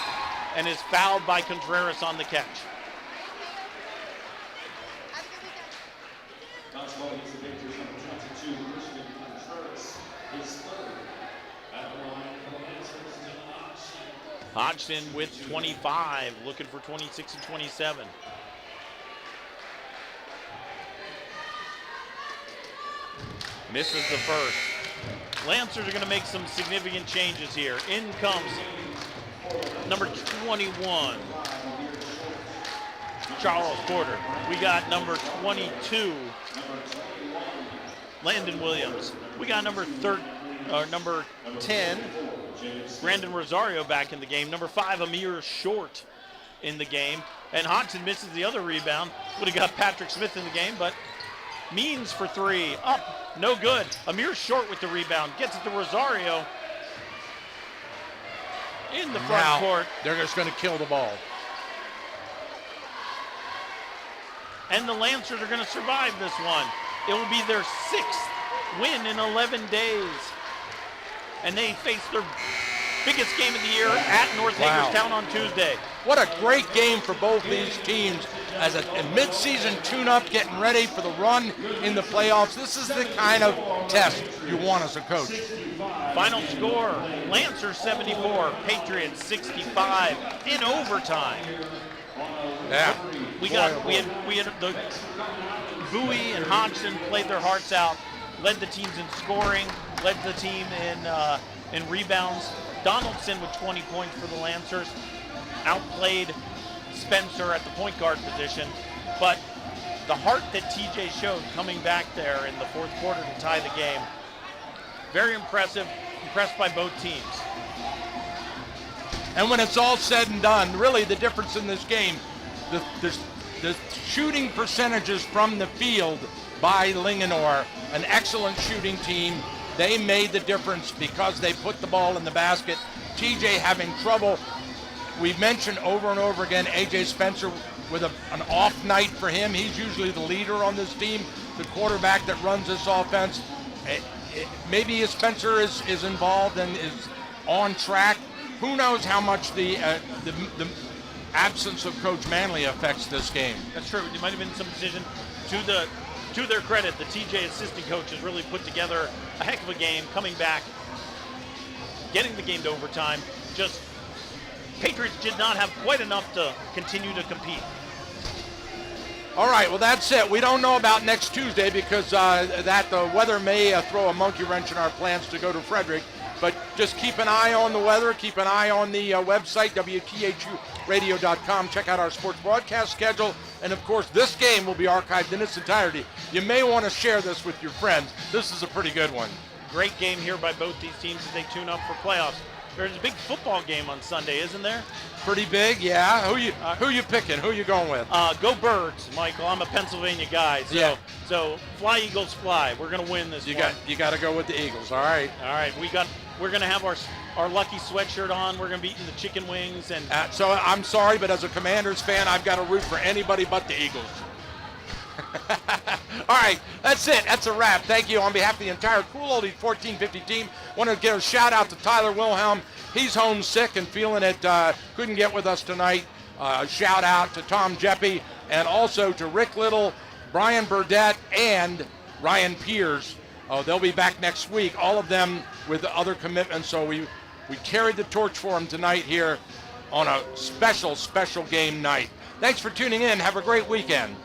and is fouled by Contreras on the catch. Hodgson with 25, looking for 26 and 27. Misses the first. Lancers are going to make some significant changes here. In comes number 21, Charles Porter. We got number 22, Landon Williams. We got number 10, Brandon Rosario back in the game. Number 5, Amir Short in the game. And Hodgson misses the other rebound. Would have got Patrick Smith in the game, but Means for 3. Up, no good. Amir Short with the rebound. Gets it to Rosario. In the front court. They're just going to kill the ball. And the Lancers are going to survive this one. It will be their 6th win in 11 days. And they face their biggest game of the year at North Hagerstown on Tuesday. What a great game for both these teams as a mid-season tune-up, getting ready for the run in the playoffs. This is the kind of test you want as a coach. Final score, Lancers 74, Patriots 65 in overtime. Yeah. We had the Bowie and Hodgson played their hearts out, led the teams in scoring, led the team in rebounds. Donaldson with 20 points for the Lancers, outplayed Spencer at the point guard position, but the heart that TJ showed coming back there in the fourth quarter to tie the game, very impressive, impressed by both teams. And when it's all said and done, really the difference in this game, the shooting percentages from the field by Linganore, an excellent shooting team. They made the difference because they put the ball in the basket. TJ having trouble. We've mentioned over and over again AJ Spencer with an off night for him. He's usually the leader on this team, the quarterback that runs this offense. Maybe Spencer is involved and is on track. Who knows how much the absence of Coach Manley affects this game. That's true. It might have been some decision. To their credit, the TJ assistant coach has really put together a heck of a game, coming back, getting the game to overtime. Just Patriots did not have quite enough to continue to compete. All right, well, that's it. We don't know about next Tuesday because the weather may throw a monkey wrench in our plans to go to Frederick. But just keep an eye on the weather. Keep an eye on the website, WTHUradio.com. Check out our sports broadcast schedule. And, of course, this game will be archived in its entirety. You may want to share this with your friends. This is a pretty good one. Great game here by both these teams as they tune up for playoffs. There's a big football game on Sunday, isn't there? Pretty big, yeah. Who you picking? Who you going with? Go Birds, Michael. I'm a Pennsylvania guy. So fly, Eagles, fly. We're going to win this one. You got to go with the Eagles. All right. All right. We're going to have our lucky sweatshirt on. We're going to be eating the chicken wings. And so I'm sorry, but as a Commanders fan, I've got to root for anybody but the Eagles. All right, that's it. That's a wrap. Thank you on behalf of the entire Cool Oldies 1450 team. Want to give a shout out to Tyler Wilhelm. He's homesick and feeling it. Couldn't get with us tonight. Shout out to Tom Jeppe and also to Rick Little, Brian Burdett, and Ryan Piers. They'll be back next week. All of them with other commitments. So we carried the torch for them tonight here on a special game night. Thanks for tuning in. Have a great weekend.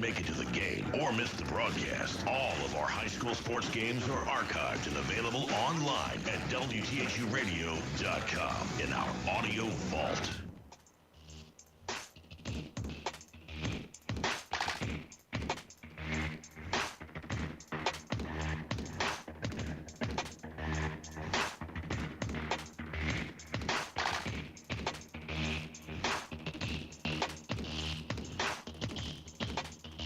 make it to the game or miss the broadcast, all of our high school sports games are archived and available online at WTHUradio.com in our audio vault.